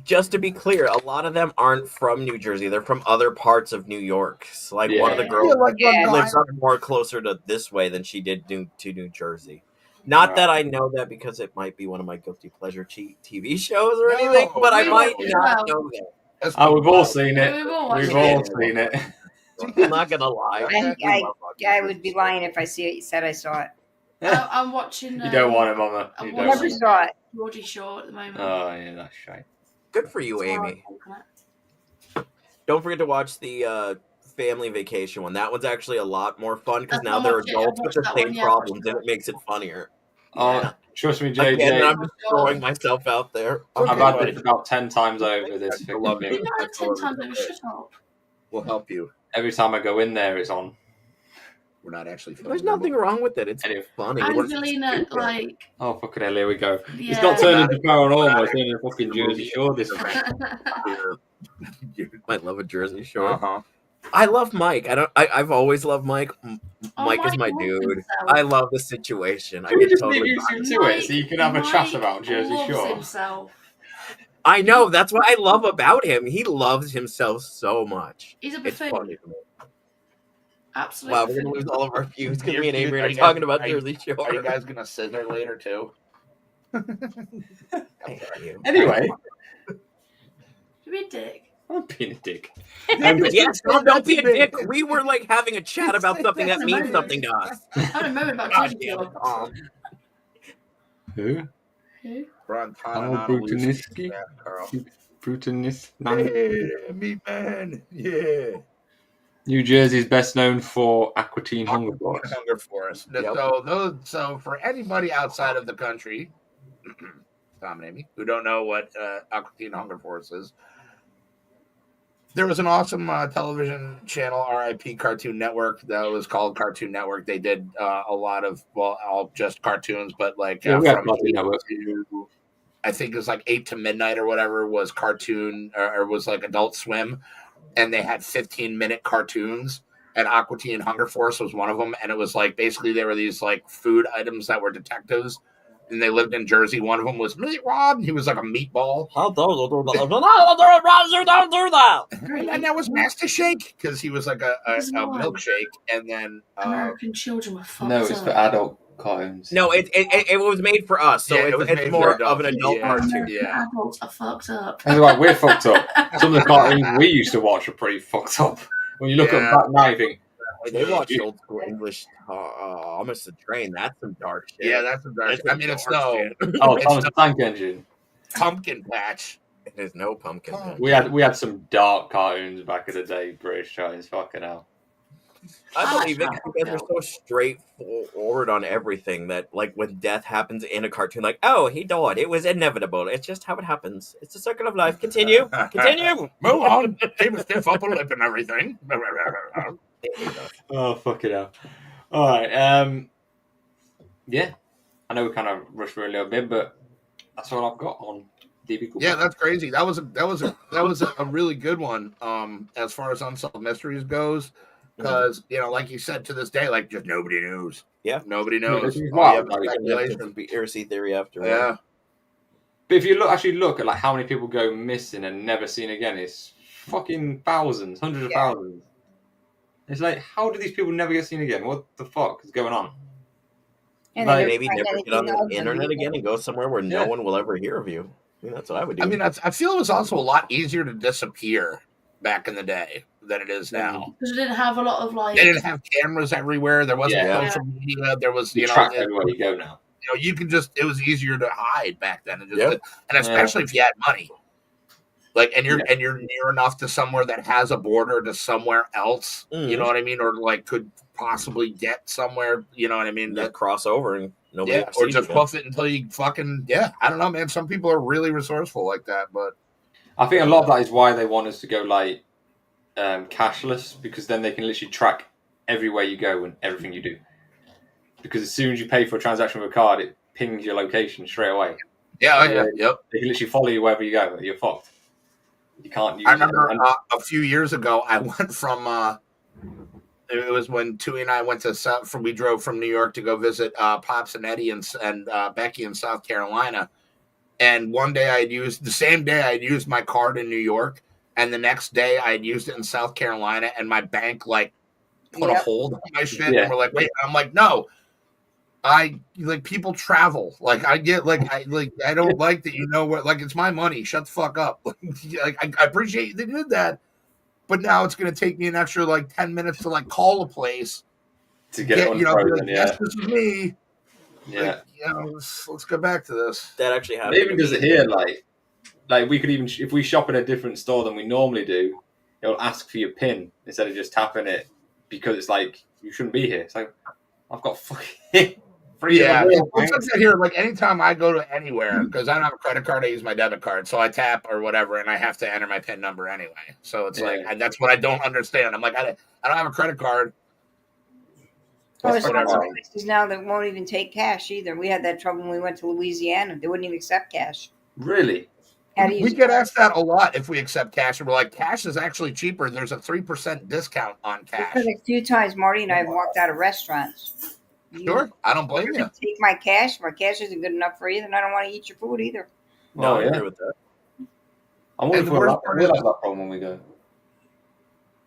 just to be clear, a lot of them aren't from New Jersey. They're from other parts of New York. So, like one of the girls lives up more closer to this way than she did to New Jersey. Not that I know that because it might be one of my guilty pleasure TV shows or anything, but I might not know that. Oh, we've all seen it. We've all seen it. I'm not gonna lie. I would be lying if I said I saw it. I'm watching. You don't want it, Mama. I You don't never want it. saw it. Geordie Shore at the moment. Oh, yeah, that's shite. Good for you, Amy. Don't forget to watch the family vacation one. That one's actually a lot more fun because now they're adults with the same problems, and it makes it funnier. Oh, trust me, JJ. Again, I'm just throwing myself out there. I've had this about 10 times over this. You know, 10 times over, shut up. We'll help you. Every time I go in there, it's on. We're not actually. There's nothing wrong with it. It's funny. Angelina, like. Oh, fucking hell, here we go. Yeah. It's not turning into Paranormal, it's turning into fucking Jersey Shore this time. Might love a Jersey Shore. Uh-huh. I love Mike. I've always loved Mike. Mike is my loves dude. himself. I love the situation. I Can we get just totally. leave you two to it so you can have a chat about Jersey loves Shore? Himself. I know. That's what I love about him. He loves himself so much. He's a It's buffoon. funny. Absolutely. Wow, we're gonna lose all of our views because me and Avery Are are you talking guys- about are you- Jersey Shore. Are you guys gonna scissor later too? Anyway, You be a dick. I'm being a dick. Yes, don't be a dick. We were like having a chat about something that means something to us. I'm having a moment about God Jersey damn it, Shore. Tom. Who? Who? We're on Oh, Paranormal. Brutaniski? Yeah, Carl. Brutanis. Yeah, meat man. Yeah. New Jersey's best known for Aquatine Hunger Force. Hunger Force. Yep. So for anybody outside of the country, Tom and Amy, who don't know what Aquatine Hunger Force is, there was an awesome television channel, RIP Cartoon Network, that was called Cartoon Network. They did a lot of, all just cartoons, but like Yeah, we had from Cartoon 8 Network. to, I think it was like 8 to midnight or whatever was cartoon, or was like Adult Swim. And they had 15-minute cartoons, and Aquatine Hunger Force was one of them. And it was like, basically they were these like food items that were detectives, and they lived in Jersey. One of them was Meat Rod. He was like a meatball. How don't do that? And that was Master Shake, because he was like a There's one. milkshake. And then American children were fucked No, it's up. for adult cartoons. No, it was made for us, so Yeah, it was it's made more for of an adults. adult Yeah. cartoon. Yeah. Adults are fucked up. That's right, we're fucked up. Some of the cartoons we used to watch are pretty fucked up. When you look at them back now, you think, They watch old school English. Almost the Train. That's some dark shit. Yeah, that's some dark shit. I mean, it's dark no shit. oh, It's Thomas the- the Tank Engine. Pumpkin Patch. There's no pumpkin. Oh. Man. We had some dark cartoons back in the day, British cartoons, fucking hell. I believe it because they're so straightforward on everything that, like, when death happens in a cartoon, like, oh, he died. It was inevitable. It's just how it happens. It's the circle of life. Continue. Continue. Move on. Keep a stiff upper lip and everything. Oh, fucking hell. Alright, yeah. I know we kind of rushed through a little bit, but that's all I've got on DB Cooper. Yeah, that's crazy. That was a really good one. As far as unsolved mysteries goes, because like you said, to this day, like just nobody knows. Yeah, nobody knows. Wow, conspiracy theory after. Yeah, But if you look at like how many people go missing and never seen again, it's fucking thousands, hundreds of thousands. It's like, how do these people never get seen again? What the fuck is going on? And Like, Maybe never get on the internet again and go somewhere where no one will ever hear of you. I mean, that's what I would do. I mean, I feel it was also a lot easier to disappear back in the day than it is now. Because we didn't have a lot of like. They didn't have cameras everywhere. There wasn't social media. There was, You track everywhere you go now. you can just, it was easier to hide back then, and Yep. and especially if you had money, like, and you're near enough to somewhere that has a border to somewhere else. Mhm. You know what I mean, or like could possibly get somewhere. You know what I mean? Just cross over and nobody. ever Or sees just you. puff it until you fucking I don't know, man. Some people are really resourceful like that, but I think a lot of that is why they want us to go like cashless, because then they can literally track everywhere you go and everything you do. Because as soon as you pay for a transaction with a card, it pings your location straight away. yep. They can literally follow you wherever you go. You're fucked. You can't use I remember it. a few years ago, I went from. It was when Tui and I went to we drove from New York to go visit Pops and Eddie and Becky in South Carolina. And one day the same day I'd used my card in New York, and the next day I'd used it in South Carolina, and my bank like put a hold on my shit, and we're like, wait, I'm like, no. People travel. Like I get I don't like that, what, like, it's my money. Shut the fuck up. I appreciate they did that, but now it's gonna take me an extra 10 minutes to call a place to get it unfrozen. yes, this is me. Yeah. Let's go back to this. That actually happened. It even does it here. Like we could even, if we shop in a different store than we normally do, it'll ask for your PIN instead of just tapping it, because it's like, you shouldn't be here. It's like, I've got fucking free. Yeah, it's like that here. Like anytime I go to anywhere, because I don't have a credit card, I use my debit card. So I tap or whatever, and I have to enter my PIN number anyway. So it's that's what I don't understand. I'm like, I don't have a credit card. Oh, there's whatever. lots of places now that won't even take cash either. We had that trouble when we went to Louisiana. They wouldn't even accept cash. Really? Had to We use get asked that a lot if we accept cash, and we're like, cash is actually cheaper. There's a 3% discount on cash. because a few times Marty and I have walked out of restaurants. Sure, I don't blame you. Take my cash. My cash isn't good enough for you, then I don't want to eat your food either. No, Oh, I yeah. agree with that. I'm always And the worst part we is- have that problem when we go.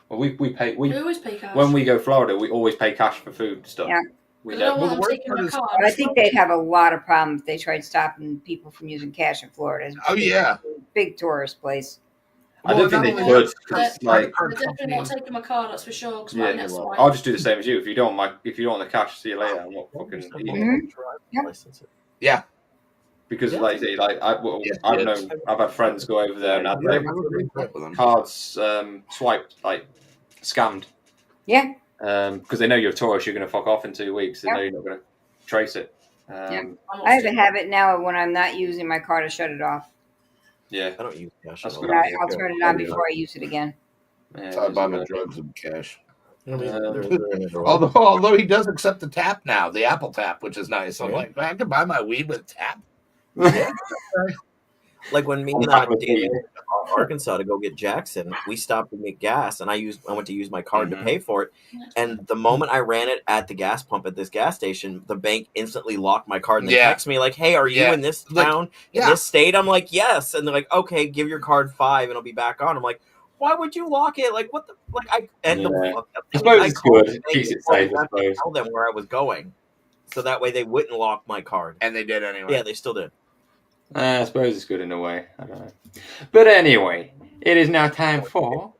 Well, we pay We always pay cash. when we go Florida. We always pay cash for food stuff. Yeah. We I don't don't. want the them worst taking part my is- card. But I think they'd have a lot of problems if they tried stopping people from using cash in Florida. It's Oh, yeah. big tourist place. I don't think they could. 'Cause, like, They're definitely not taking my card, that's for sure. Because my yeah, net's well, fine. I'll just do the same as you. If you don't want the cash, see you later. I'm not fucking eating. Mhm. Yep. License it. Yeah. Because, Yeah. like you say, like I've had friends go over there and have Yeah, their I would agree with them. cards swiped, like scammed. Yeah. Because they know you're a tourist, you're going to fuck off in 2 weeks. They Yep. know you're not going to trace it. I'm not I have a stupid. habit now of when I'm not using my card to shut it off. Yeah. I don't use cash. That's at good all. I'll turn it on before I use it again. Yeah, So I buy my it's, drugs with cash. I mean, Um, they're- Although he does accept the tap now, the Apple Tap, which is nice. I'm Yeah. like, I can buy my weed with tap. like when me On and top of David the- went to Arkansas to go get Jackson, we stopped to get gas, and I went to use my card Mhm. to pay for it. And the moment I ran it at the gas pump at this gas station, the bank instantly locked my card and they Yeah. text me like, "Hey, are you Yeah. in this Like, town, in yeah. this state?" I'm like, "Yes," and they're like, "Okay, give your card 5 and it'll be back on." I'm like, "Why would you lock it? Like, what the like?" Yeah. I suppose it's called good. the It bank keeps it before safe, we I left to suppose. tell them where I was going, so that way they wouldn't lock my card. And they did anyway. Yeah, they still did. I suppose it's good in a way. I don't know. But anyway, it is now time for.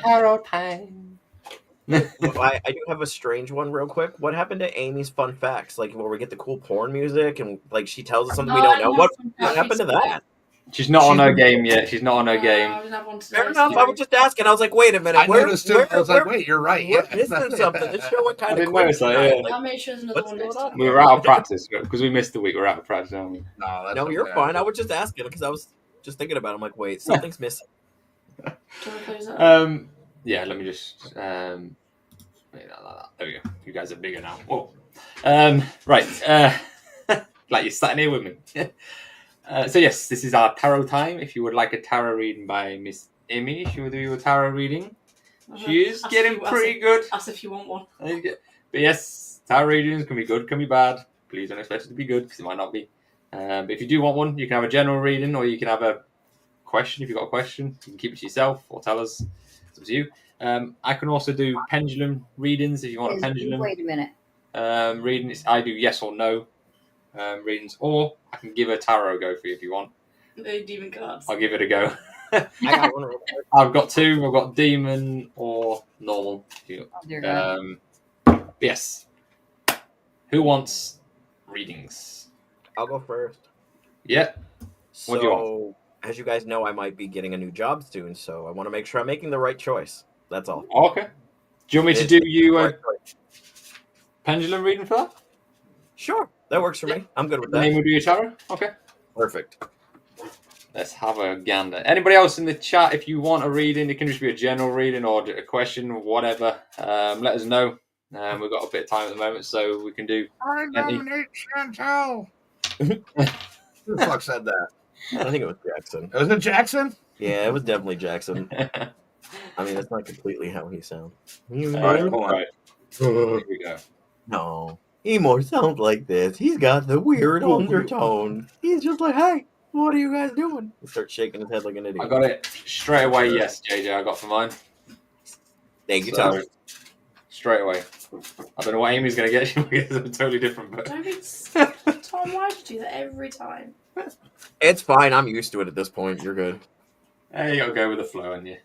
Tarot time. Well, I do have a strange one real quick. What happened to Amy's fun facts? Like where we get the cool porn music and like she tells us something we No, don't I know. didn't What have fun facts happened to recently. that? She's not on her She's- game yet. She's not on her game. I didn't have one today, Fair enough. I sorry. was just asking. I was like, wait a minute. I noticed too. I was like, wait, you're right. We're Yeah. missing something. Let's show what kind I of didn't notice that, tonight. yeah. I'll make sure there's another What's one going next on time. We were out of practice because we missed the week. We're out of practice, aren't we? No, that's No, you're okay. fine. I was just asking because I was just thinking about it. I'm like, wait, something's missing. Do you want to close that? Yeah, let me just make that like that. There we go. You guys are bigger now. Whoa. Right. Like you're sitting here with me. So yes, this is our tarot time. If you would like a tarot reading by Miss Amy, she will do you a tarot reading. She is Ask getting if you- pretty good. Ask if you want one. But yes, tarot readings can be good, can be bad. Please don't expect it to be good because it might not be. But if you do want one, you can have a general reading or you can have a question. If you've got a question, you can keep it to yourself or tell us. It's up to you. I can also do pendulum readings if you want a pendulum Wait a minute. reading. I do yes or no readings, or I can give a tarot go for you if you want. No demon cards. I'll give it a go. I got one real quick. I've got two. I've got demon or normal. Oh, dear God. Yes. Who wants readings? I'll go first. Yeah. So, What do you want? as you guys know, I might be getting a new job soon, so I want to make sure I'm making the right choice. That's all. Okay. Do you want me to It's do the you a right choice. pendulum reading for that? Sure, that works for me. I'm good with And then that. we'll do your tarot? Okay. Perfect. Let's have a gander. Anybody else in the chat, if you want a reading, it can just be a general reading or a question, whatever. Let us know. We've got a bit of time at the moment, so we can do. I nominate Chantal. Who the fuck said that? I think it was Jackson. Was it Jackson? Yeah, it was definitely Jackson. I mean, that's not completely how he sounds. All right, hold on. Here we go. No, he more sounds like this. He's got the weird undertone. He's just like, "Hey, what are you guys doing?" He starts shaking his head like an idiot. I got it straight away. Yes, JJ, I got for mine. Thank you, So, Tom. straight away. I don't know what Amy's going to get. She might get something totally different. But Don't be Tom, why do you do that every time? It's fine. I'm used to it at this point. You're good. hey, you got to go with the flow, and you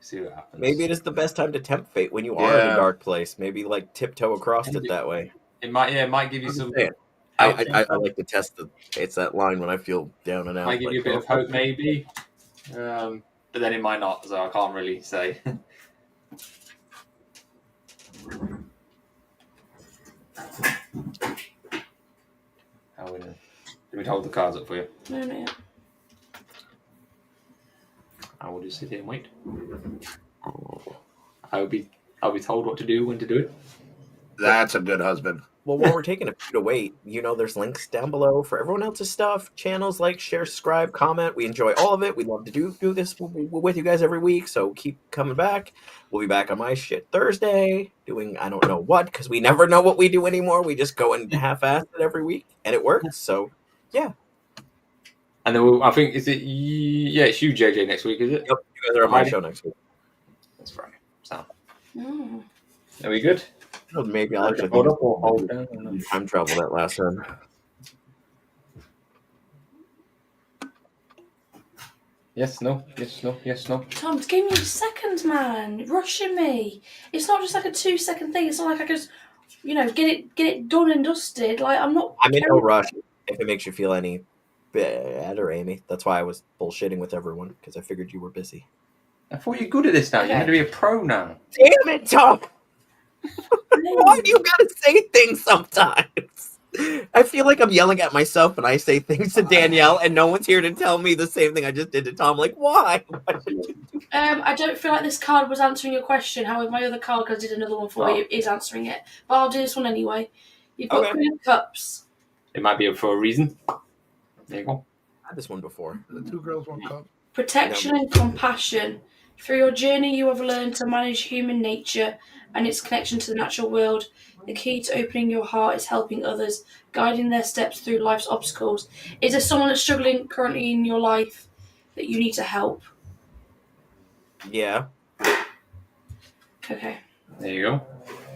see what happens. Maybe it is the best time to tempt fate when you are in Yeah. a dark place. Maybe like tiptoe across it that way. It might. Yeah, it might give you I'm some. saying. I like to test it's that line when I feel down and out. Might give like, you a bit of hope, maybe. But then it might not, so I can't really say. Did we hold the cards up for you? No, no. I will just sit here and wait. I'll be told what to do, when to do it. That's a good husband. Well, while we're taking a few to wait, there's links down below for everyone else's stuff. Channels, like, share, subscribe, comment. We enjoy all of it. We love to do this with you guys every week, so keep coming back. We'll be back on my shit Thursday, doing I don't know what, because we never know what we do anymore. We just go and half-ass it every week, and it works, so yeah. And then I think, it's you, JJ, next week, is it? Yep, you guys are on my show next week. That's Friday. So, Mm. are we good? Well, maybe I'll actually Hold up or hold down? time travel that last time. Yes, no, yes, no, yes, no. Tom, give me a second, man. You're rushing me. It's not just like a 2-second thing. It's not like I could, get it done and dusted. Like I'm not. I'm in no rush. If it makes you feel any better, Amy. That's why I was bullshitting with everyone, because I figured you were busy. I thought you're good at this now. Okay. You're going to be a pro now. Damn it, Tom! Why do you gotta say things sometimes? I feel like I'm yelling at myself when I say things to Danielle, and no one's here to tell me the same thing I just did to Tom. Like, why? I don't feel like this card was answering your question. However, my other card, because I did another one for you, is answering it. But I'll do this one anyway. You've got Queen of Cups. It might be for a reason. There you go. I had this one before. The 2 girls, 1 cup. Protection and compassion. Through your journey, you have learned to manage human nature and its connection to the natural world. The key to opening your heart is helping others, guiding their steps through life's obstacles. Is there someone that's struggling currently in your life that you need to help? Yeah. Okay. There you go.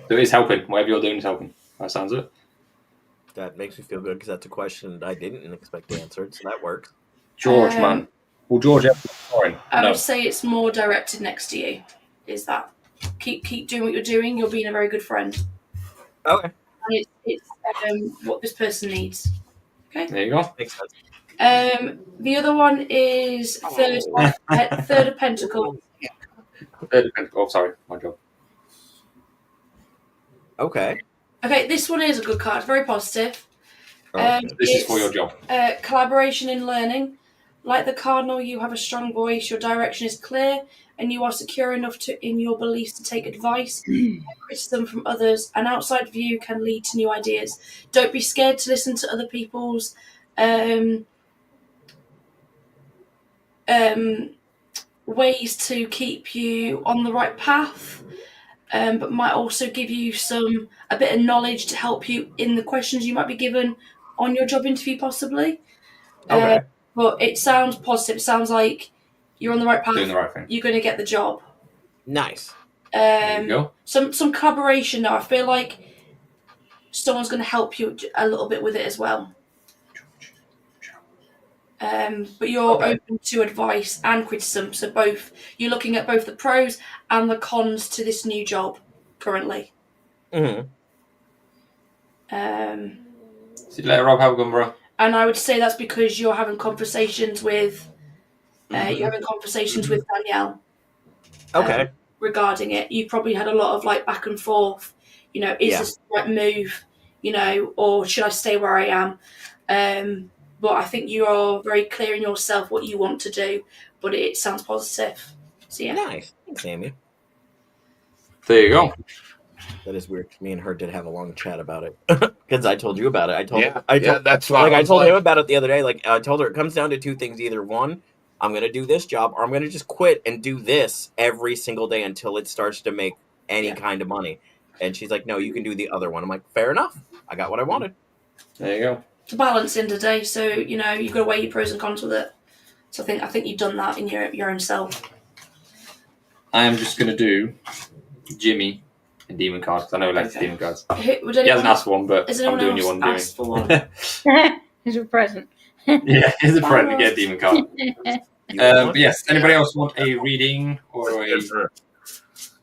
So it is helping. Whatever you're doing is helping. That sounds it. That makes me feel good, because that's a question I didn't expect answered, so that works. George, man. Will George ever be foreign? I would say it's more directed next to you. Is that keep doing what you're doing? You're being a very good friend. Okay. And it's what this person needs. Okay. There you go. Makes sense. The other one is third of Pentacles. Oh, sorry. My job. Okay. Okay, this one is a good card. Very positive. This is for your job. Collaboration in learning. Like the Cardinal, you have a strong voice. Your direction is clear, and you are secure enough in your beliefs to take advice and criticism from others. An outside view can lead to new ideas. Don't be scared to listen to other people's ways to keep you on the right path, but might also give you a bit of knowledge to help you in the questions you might be given on your job interview, possibly. Okay. But it sounds positive. It sounds like you're on the right path. Doing the right thing. You're going to get the job. Nice. There you go. Some collaboration now. I feel like someone's going to help you a little bit with it as well. But you're open to advice and criticism. So both, you're looking at both the pros and the cons to this new job currently. Mm-hmm. See you later, Rob. Have a good one, bro. And I would say that's because you're having conversations with Danielle. Okay. Regarding it, you probably had a lot of back and forth. Is this the right move? Or should I stay where I am? But I think you are very clear in yourself what you want to do. But it sounds positive. So yeah. Nice. Thanks, Amy. There you go. That is weird. Me and her did have a long chat about it, because I told you about it. I told that's why I told him about it the other day. I told her it comes down to 2 things: either one, I'm gonna do this job, or I'm gonna just quit and do this every single day until it starts to make any kind of money. And she's like, "No, you can do the other one." I'm like, "Fair enough. I got what I wanted." There you go. It's a balance in the day, so you've got to weigh your pros and cons with it. So I think you've done that in your own self. I am just gonna do Jimmy and demon cards, because I know he likes demon cards. He hasn't asked for one, but I'm doing you one. Asked for one? Here's a present. Yeah, here's a friend to get a demon card. But yes, anybody else want a reading or a?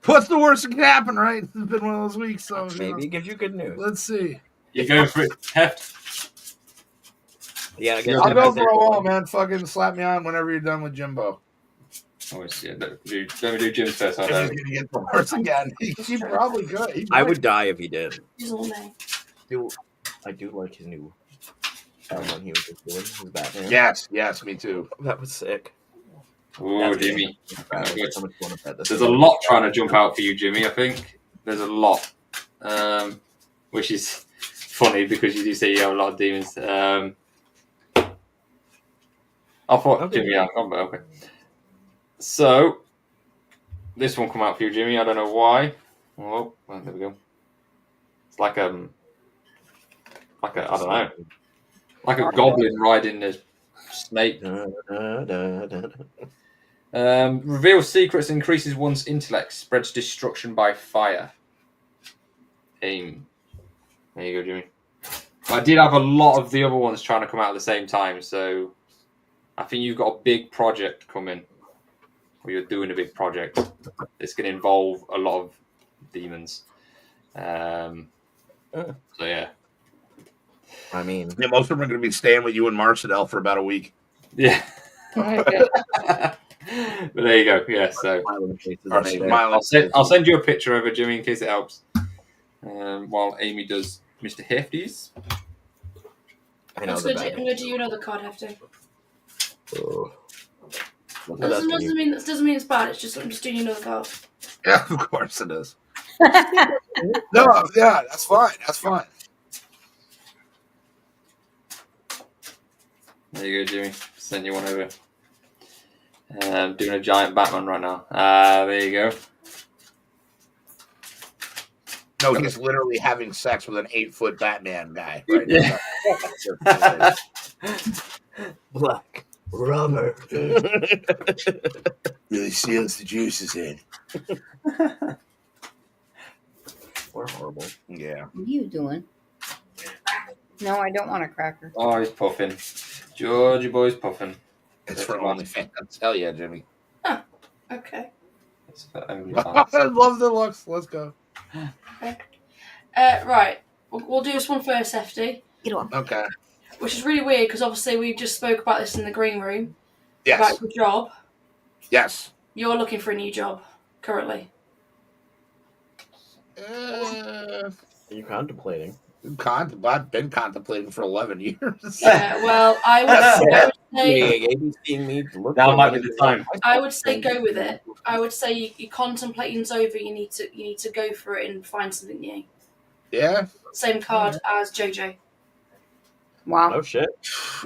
What's the worst that can happen, right? It's been one of those weeks, so Maybe it gives you good news. let's see. You go for it, Heft. Yeah, I guess I'll go for a wall, man. Fucking slap me on whenever you're done with Jimbo. Let me do Jim's first. He's gonna get the worst again. He probably could. I would die if he did. His old name. I do like his new when he was just doing his Batman. Yes, me too. That was sick. Ooh, Jimmy. There's There's a lot trying to jump out for you, Jimmy, I think. There's a lot. Which is funny because you do say you have a lot of demons. I thought Okay. Jimmy had gone, but okay. So, this one come out for you, Jimmy. I don't know why. Oh, well, there we go. It's like I don't know, like a goblin riding a snake. Reveals secrets, increases one's intellect, spreads destruction by fire. Aim. There you go, Jimmy. I did have a lot of the other ones trying to come out at the same time, so I think you've got a big project coming. Or you're doing a big project. It's going to involve a lot of demons. So yeah. I mean, most of them are going to be staying with you and Marcel for about a week. Yeah. But there you go. Yeah. So I'll send you a picture over, Jimmy, in case it helps. While Amy does Mr. Hefty's. I'm going to do you another card, Hefty. Oh. That doesn't mean it's bad. It's just I'm just doing you another card. Yeah, of course it is. No, yeah, that's fine. That's fine. There you go, Jimmy. Send you one over. I'm doing a giant Batman right now. There you go. No, he's literally having sex with an 8-foot Batman guy right Yeah. now. Black rubber. Really seals the juices in. We're horrible. Yeah. What are you doing? No, I don't want a cracker. Oh, he's puffing. Georgie boy's puffing. It's for OnlyFans. Hell yeah, Jimmy. Okay. It's for I love the looks. Let's go. Okay. Right. We'll do this one first, Hefty. Get off. Okay. Which is really weird because obviously we just spoke about this in the green room. Yes. About your job. Yes. You're looking for a new job currently. Are you contemplating? I've been contemplating for 11 years. Yeah, well, I would say Now might be the time. I would say go with it. I would say your contemplating's over. You need to go for it and find something new. Yeah. Same card as JJ. Wow. Oh shit!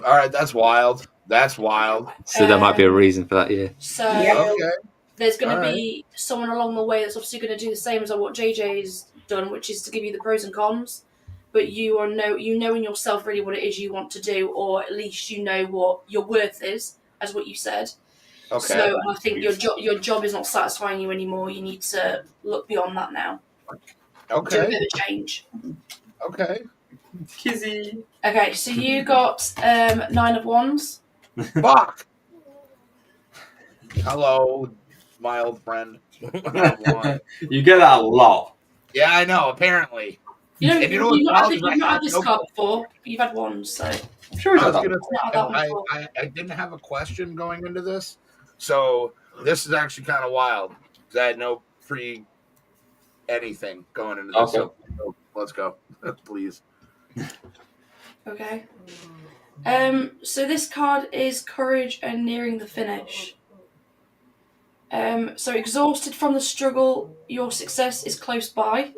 All right, that's wild. That's wild. So there might be a reason for that, yeah. So Okay. there's going All to be someone along the way that's obviously going to do the same as what JJ's done, which is to give you the pros and cons. But you know in yourself really what it is you want to do, or at least you know what your worth is, as what you said. Okay. So I think your job is not satisfying you anymore. You need to look beyond that now. Do a Okay. bit of change. Okay. Kizzy. Okay, so you got 9 of Wands. Fuck. Hello, my old friend. You get that a lot. Yeah, I know. Apparently. You know, And you know you've what, not had this card before. But you've had Wands, so I'm sure I he's was had gonna that. say, I didn't have a question going into this, so this is actually kind of wild because I had no pre anything going into this. Okay. So let's go, please. okay. So this card is Courage and Nearing the Finish. So exhausted from the struggle, your success is close by.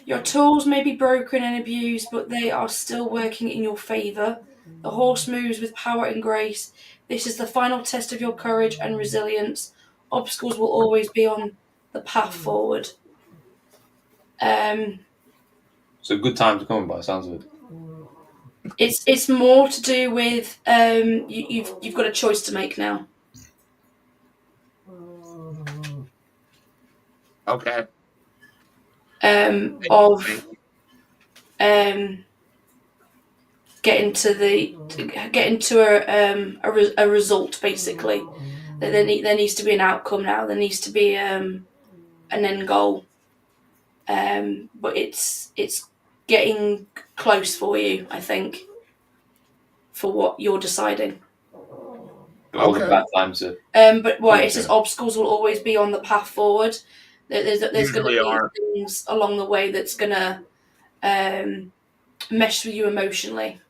Your tools may be broken and abused, but they are still working in your favour. The horse moves with power and grace. This is the final test of your courage and resilience. Obstacles will always be on the path forward. So good time to come by, sounds of it. It's more to do with you've got a choice to make now. Okay. Of getting to a result basically. There needs to be an outcome now. There needs to be an end goal. But it's getting close for you, I think, for what you're deciding. But all the Okay. bad times are. But why it says obstacles will always be on the path forward. There's going to Usually be are. things along the way that's going to mesh with you emotionally.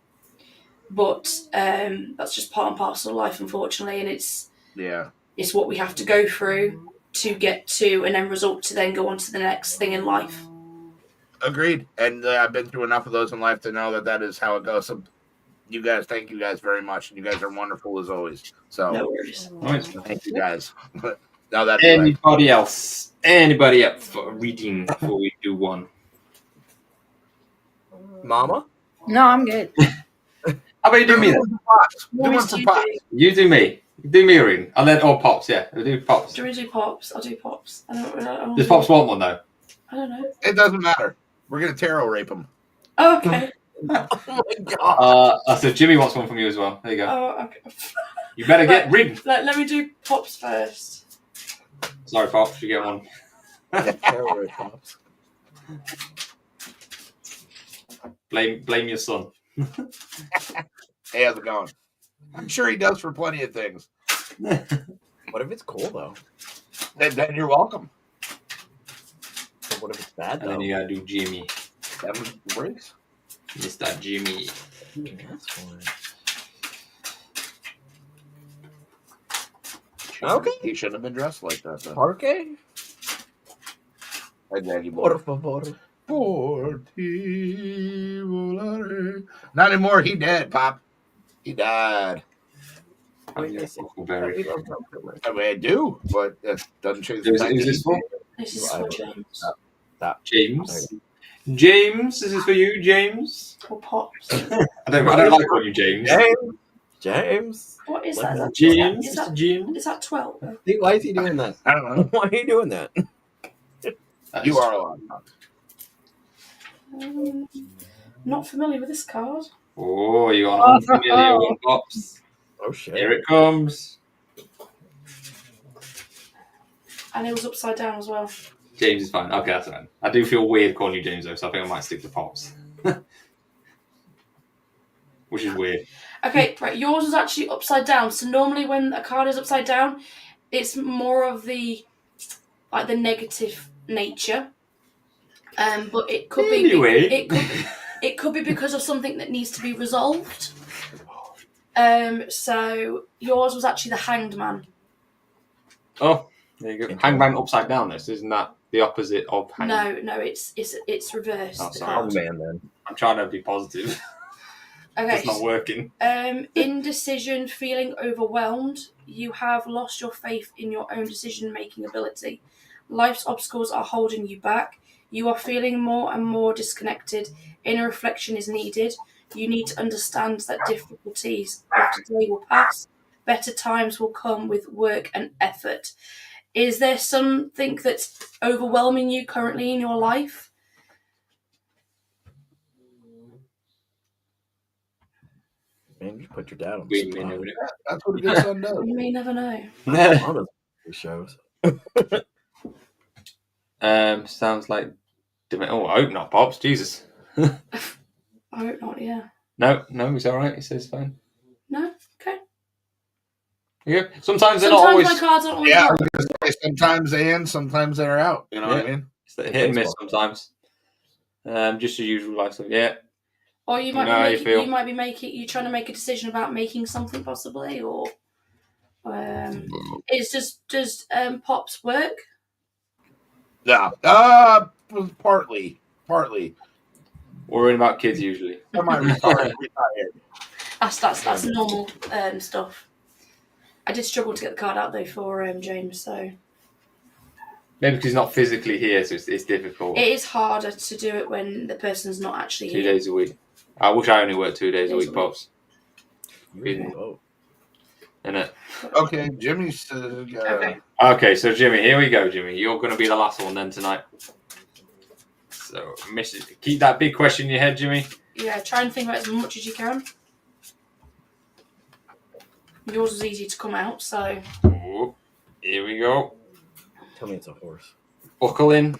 But that's just part and parcel of life, unfortunately, and it's what we have to go through to get to an end result to then go on to the next thing in life. Agreed. And I've been through enough of those in life to know that is how it goes. So you guys, thank you guys very much. And you guys are wonderful as always. So no worries. Thank you guys. Now that Anybody else? Anybody up for reading before we do one? Mama? No, I'm good. How about you do me then? Do one for Pops. You do me. Do me a reading. I'll let all Pops, yeah. We'll do Pops. Do we do Pops? I'll do Pops. I don't Does Pops want one, though? I don't know. It doesn't matter. We're going to tarot rape him. Oh, okay. Oh my god. So Jimmy wants one from you as well. There you go. Oh, okay. You better get rid. Let me do Pops first. Sorry, Pops. You get one. Pops. Blame your son. Hey, how's it going? I'm sure he does for plenty of things. What if it's cool though? Then you're welcome. What if it's bad And though? then you gotta do Jimmy. That was the breaks. Mr. Jimmy. That's fine. Okay. He shouldn't have been dressed like that, though. Parque? Hey, Daddy boy. Por favor. Not anymore. He dead, Pop. He died. Huckleberry. I mean, I do, but that doesn't change the Is fact that this for? This is for James. James? James, this is for you, James. Or Pops. I don't like calling you James. James. What is that? James, Is Mr. that, James. is that 12? Why is he doing that? I don't know. Why are you doing that? You are allowed. Not familiar with this card. Oh, you got an unfamiliar one, Pops. Oh shit. Here it comes. And it was upside down as well. James is fine. Okay, that's fine. I do feel weird calling you James, though, so I think I might stick to Pops. Which is weird. Okay, right. Yours was actually upside down. So normally when a card is upside down, it's more of the negative nature. But it could be it could be because of something that needs to be resolved. So yours was actually the Hanged Man. Oh, there you go. Hangman upside down. This isn't that the opposite of hangman? No, it's reversed. Oh, the sorry. card. man, then. I'm trying to be positive. Okay. It's not working. Indecision, feeling overwhelmed. You have lost your faith in your own decision-making ability. Life's obstacles are holding you back. You are feeling more and more disconnected. Inner reflection is needed. You need to understand that difficulties of today will pass. Better times will come with work and effort. Is there something that's overwhelming you currently in your life? Man, you put your dad on We the may spot. never know. That's what a good son does. You may never know. On these shows. Sounds like. Oh, I hope not, Pops. Jesus. I hope not, yeah. No, he's all right. He says fine. No? Okay. Yeah. Sometimes they're Sometimes not always. my cards aren't always Yeah, I out. was gonna say, sometimes they in, sometimes they're out. You know what I mean? It's hit and miss sometimes. Just as usual, like so. Yeah. Or you might know how you be feel. you're trying to make a decision about making something possibly, or it's just Pop's work. Yeah. Partly. Worrying about kids usually. I might retired. That's normal stuff. I did struggle to get the card out though for James, so Maybe because he's not physically here, so it's difficult. it is harder to do it when the person's not actually 2 here. days a week. I wish I only worked 2 days a week, Pops. Oh. Innit? Okay, Jimmy's. Okay. Okay, so Jimmy, here we go, Jimmy. You're going to be the last one then tonight. So, keep that big question in your head, Jimmy. Yeah, try and think about it as much as you can. Yours was easy to come out, so Oh, here we go. Tell me it's a horse. Buckle in.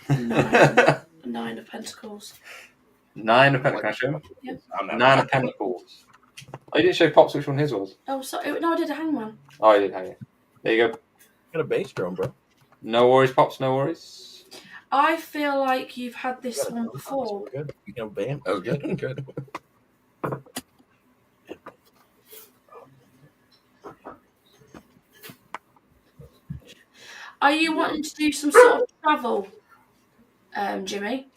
9 of Pentacles. 9 of Pentacles. Can I show him? Yep. 9 of Pentacles. Oh, you didn't show Pops which one his was. Oh, sorry. No, I did a Hangman. Oh, I did, hang it. There you go. Got a bass drum, bro. No worries, Pops, no worries. I feel like you've had this one before. Good. Bam. That was good. Good. Are you wanting to do some sort of travel, Jimmy?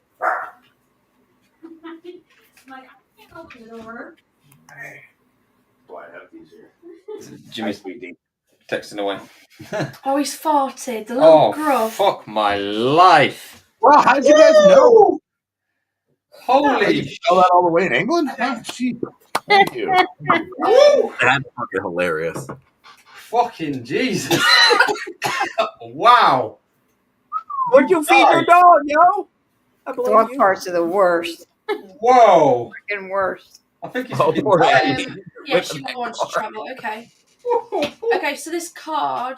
Boy, I have these here. Jimmy's texting away. Oh, he's farted. The little gruff. Fuck my life. Well, how'd you guys know? Holy You spell that all the way in England? Oh, gee. Thank you. That's fucking hilarious. fucking Jesus. Wow. What'd you feed your dog, yo? I believe Dog you. parts are the worst. Whoa. Freaking worst. I think it's Oh, poor dying. Andy. Yes, you want to travel. Okay. Okay, so this card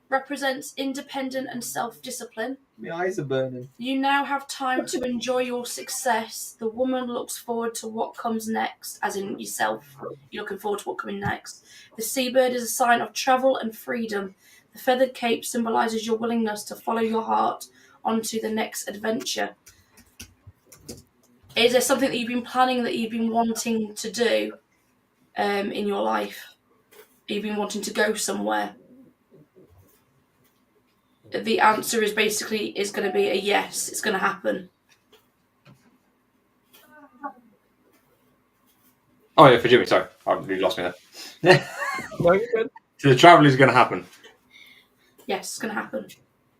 represents independent and self-discipline. My eyes are burning. You now have time to enjoy your success. The woman looks forward to what comes next, as in yourself. You're looking forward to what coming next. The seabird is a sign of travel and freedom. The feathered cape symbolizes your willingness to follow your heart onto the next adventure. Is there something that you've been planning, that you've been wanting to do in your life? You've been wanting to go somewhere? The answer is going to be a yes. It's going to happen. Oh yeah, for Jimmy, sorry. You lost me there. No, you're good. So the travel is going to happen. Yes, it's going to happen.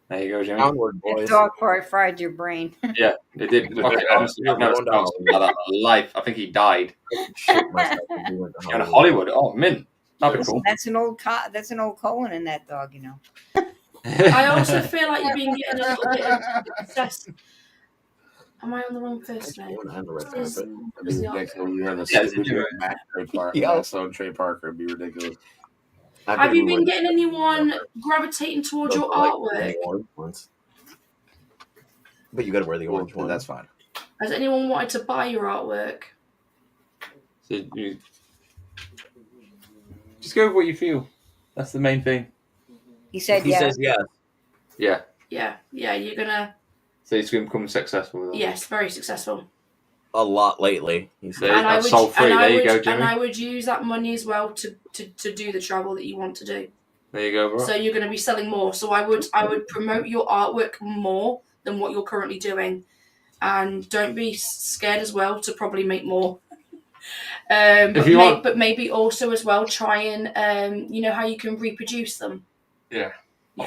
There you go, Jimmy. Onward, That boys. dog part fried your brain. Yeah, it did. Okay, honestly, I've never spoken about that in my life. I think he died. Shit myself if we went to Going to Hollywood. Oh, mint. That'd be Listen, cool. that's an old colon in that dog, you know. I also feel like you've been getting a little bit obsessed. Am I on the wrong person? You wouldn't have the rest of Is, it. is the Ridiculous. You're in the Yeah, stupid you're- Matt Trey Parker. Yeah. Matt Stone Trey Parker would be ridiculous. I have think you we been would getting anyone gravitating towards your like artwork? the orange ones. But you got to wear the orange one. That's fine. Has anyone wanted to buy your artwork? So you just go with what you feel. That's the main thing. He said He yes. says yes. Yeah. Yeah, you're gonna. So he's going to become successful with that. Yes, very successful. A lot lately. He said. There, that's sold free. There you go, Jimmy. And I would use that money as well to do the travel that you want to do. There you go, bro. So you're going to be selling more. So I would promote your artwork more than what you're currently doing, and don't be scared as well to probably make more. But maybe also as well try and you know how you can reproduce them. Yeah. You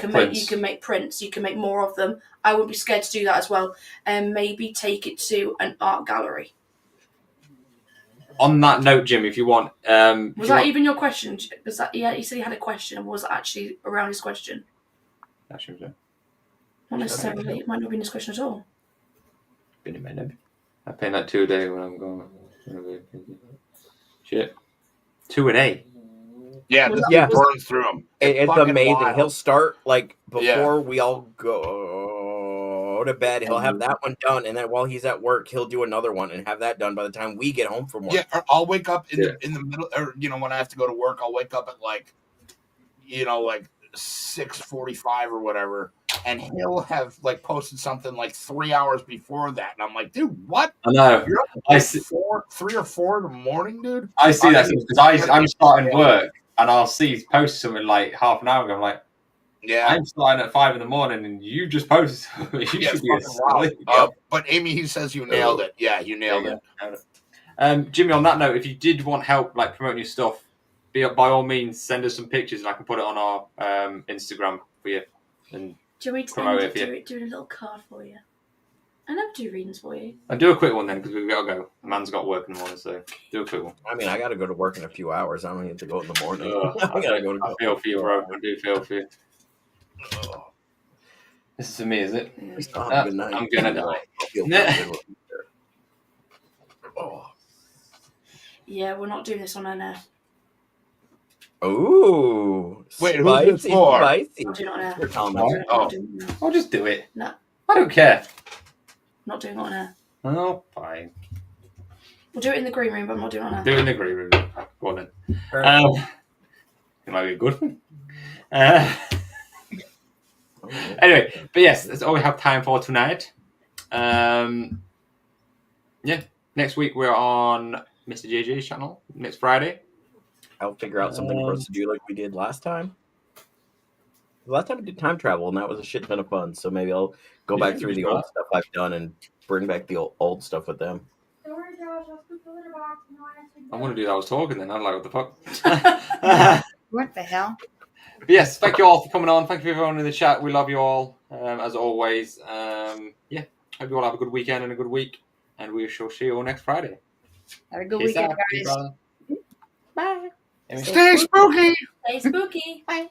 can make prints. You can make more of them. I would be scared to do that as well, and maybe take it to an art gallery. On that note, Jim, if you want, Was that even your question? Was that you said he had a question, and was it actually around his question? Actually, Not necessarily. It might not be his question at all. been in my name. I pay that 2 a day when I'm going. Shit, 2 a day. Yeah, this Yeah. burns through him. It's fucking amazing. wild. He'll start like before Yeah. we all go to bed. He'll have that one done, and then while he's at work, he'll do another one and have that done by the time we get home from work. Yeah, or I'll wake up in the middle, or when I have to go to work, I'll wake up at like 6:45 or whatever, and he'll have like posted something like 3 hours before that, and I'm like, dude, what? I know. You're up at 3 or 4 in the morning, dude. I see that because I'm starting work and I'll see he's posted something like half an hour ago. I'm like, Yeah, I'm starting at 5 a.m. and you just posted something. You yeah, should be it's fucking asleep. wild. But Amy, he says you nailed it. Yeah, you nailed it. Jimmy, on that note, if you did want help like promoting your stuff, by all means send us some pictures and I can put it on our Instagram for you. And Do we Promote it, yeah. do a little card for you? I never do readings for you. I'll do a quick one then because we've got to go. The man's got work in the morning, so do a quick one. I mean, I got to go to work in a few hours. I don't need to go in the morning. Ugh. I got to go I to feel for you, bro. I do feel for you. This is for me, is it? Have a good night. I'm gonna die. I feel Nah. pretty good. Oh. Yeah, we're not doing this on air now. Ooh. Wait, who's this for? Spicy. Not doing it on air. You're telling Not me. doing it- Oh. not doing it. I'll just do it. No. I don't care. Not doing it on air. Oh, fine. We'll do it in the green room, but I'm not doing it on air. Do it in the green room. Go on then. It might be a good one. Anyway, but yes, that's all we have time for tonight. Next week we're on Mr. JJ's channel. Next Friday. I'll figure out something for us to do like we did last time. Last time we did time travel, and that was a shit ton of fun. So maybe I'll go back through the old stuff I've done and bring back the old stuff with them. I'm going to do that. I was talking then. I'm like, what the fuck? What the hell? But yes, thank you all for coming on. Thank you for everyone in the chat. We love you all, as always. Hope you all have a good weekend and a good week. And we shall see you all next Friday. Have a good weekend, guys. Bye. Stay spooky. Stay spooky. Bye.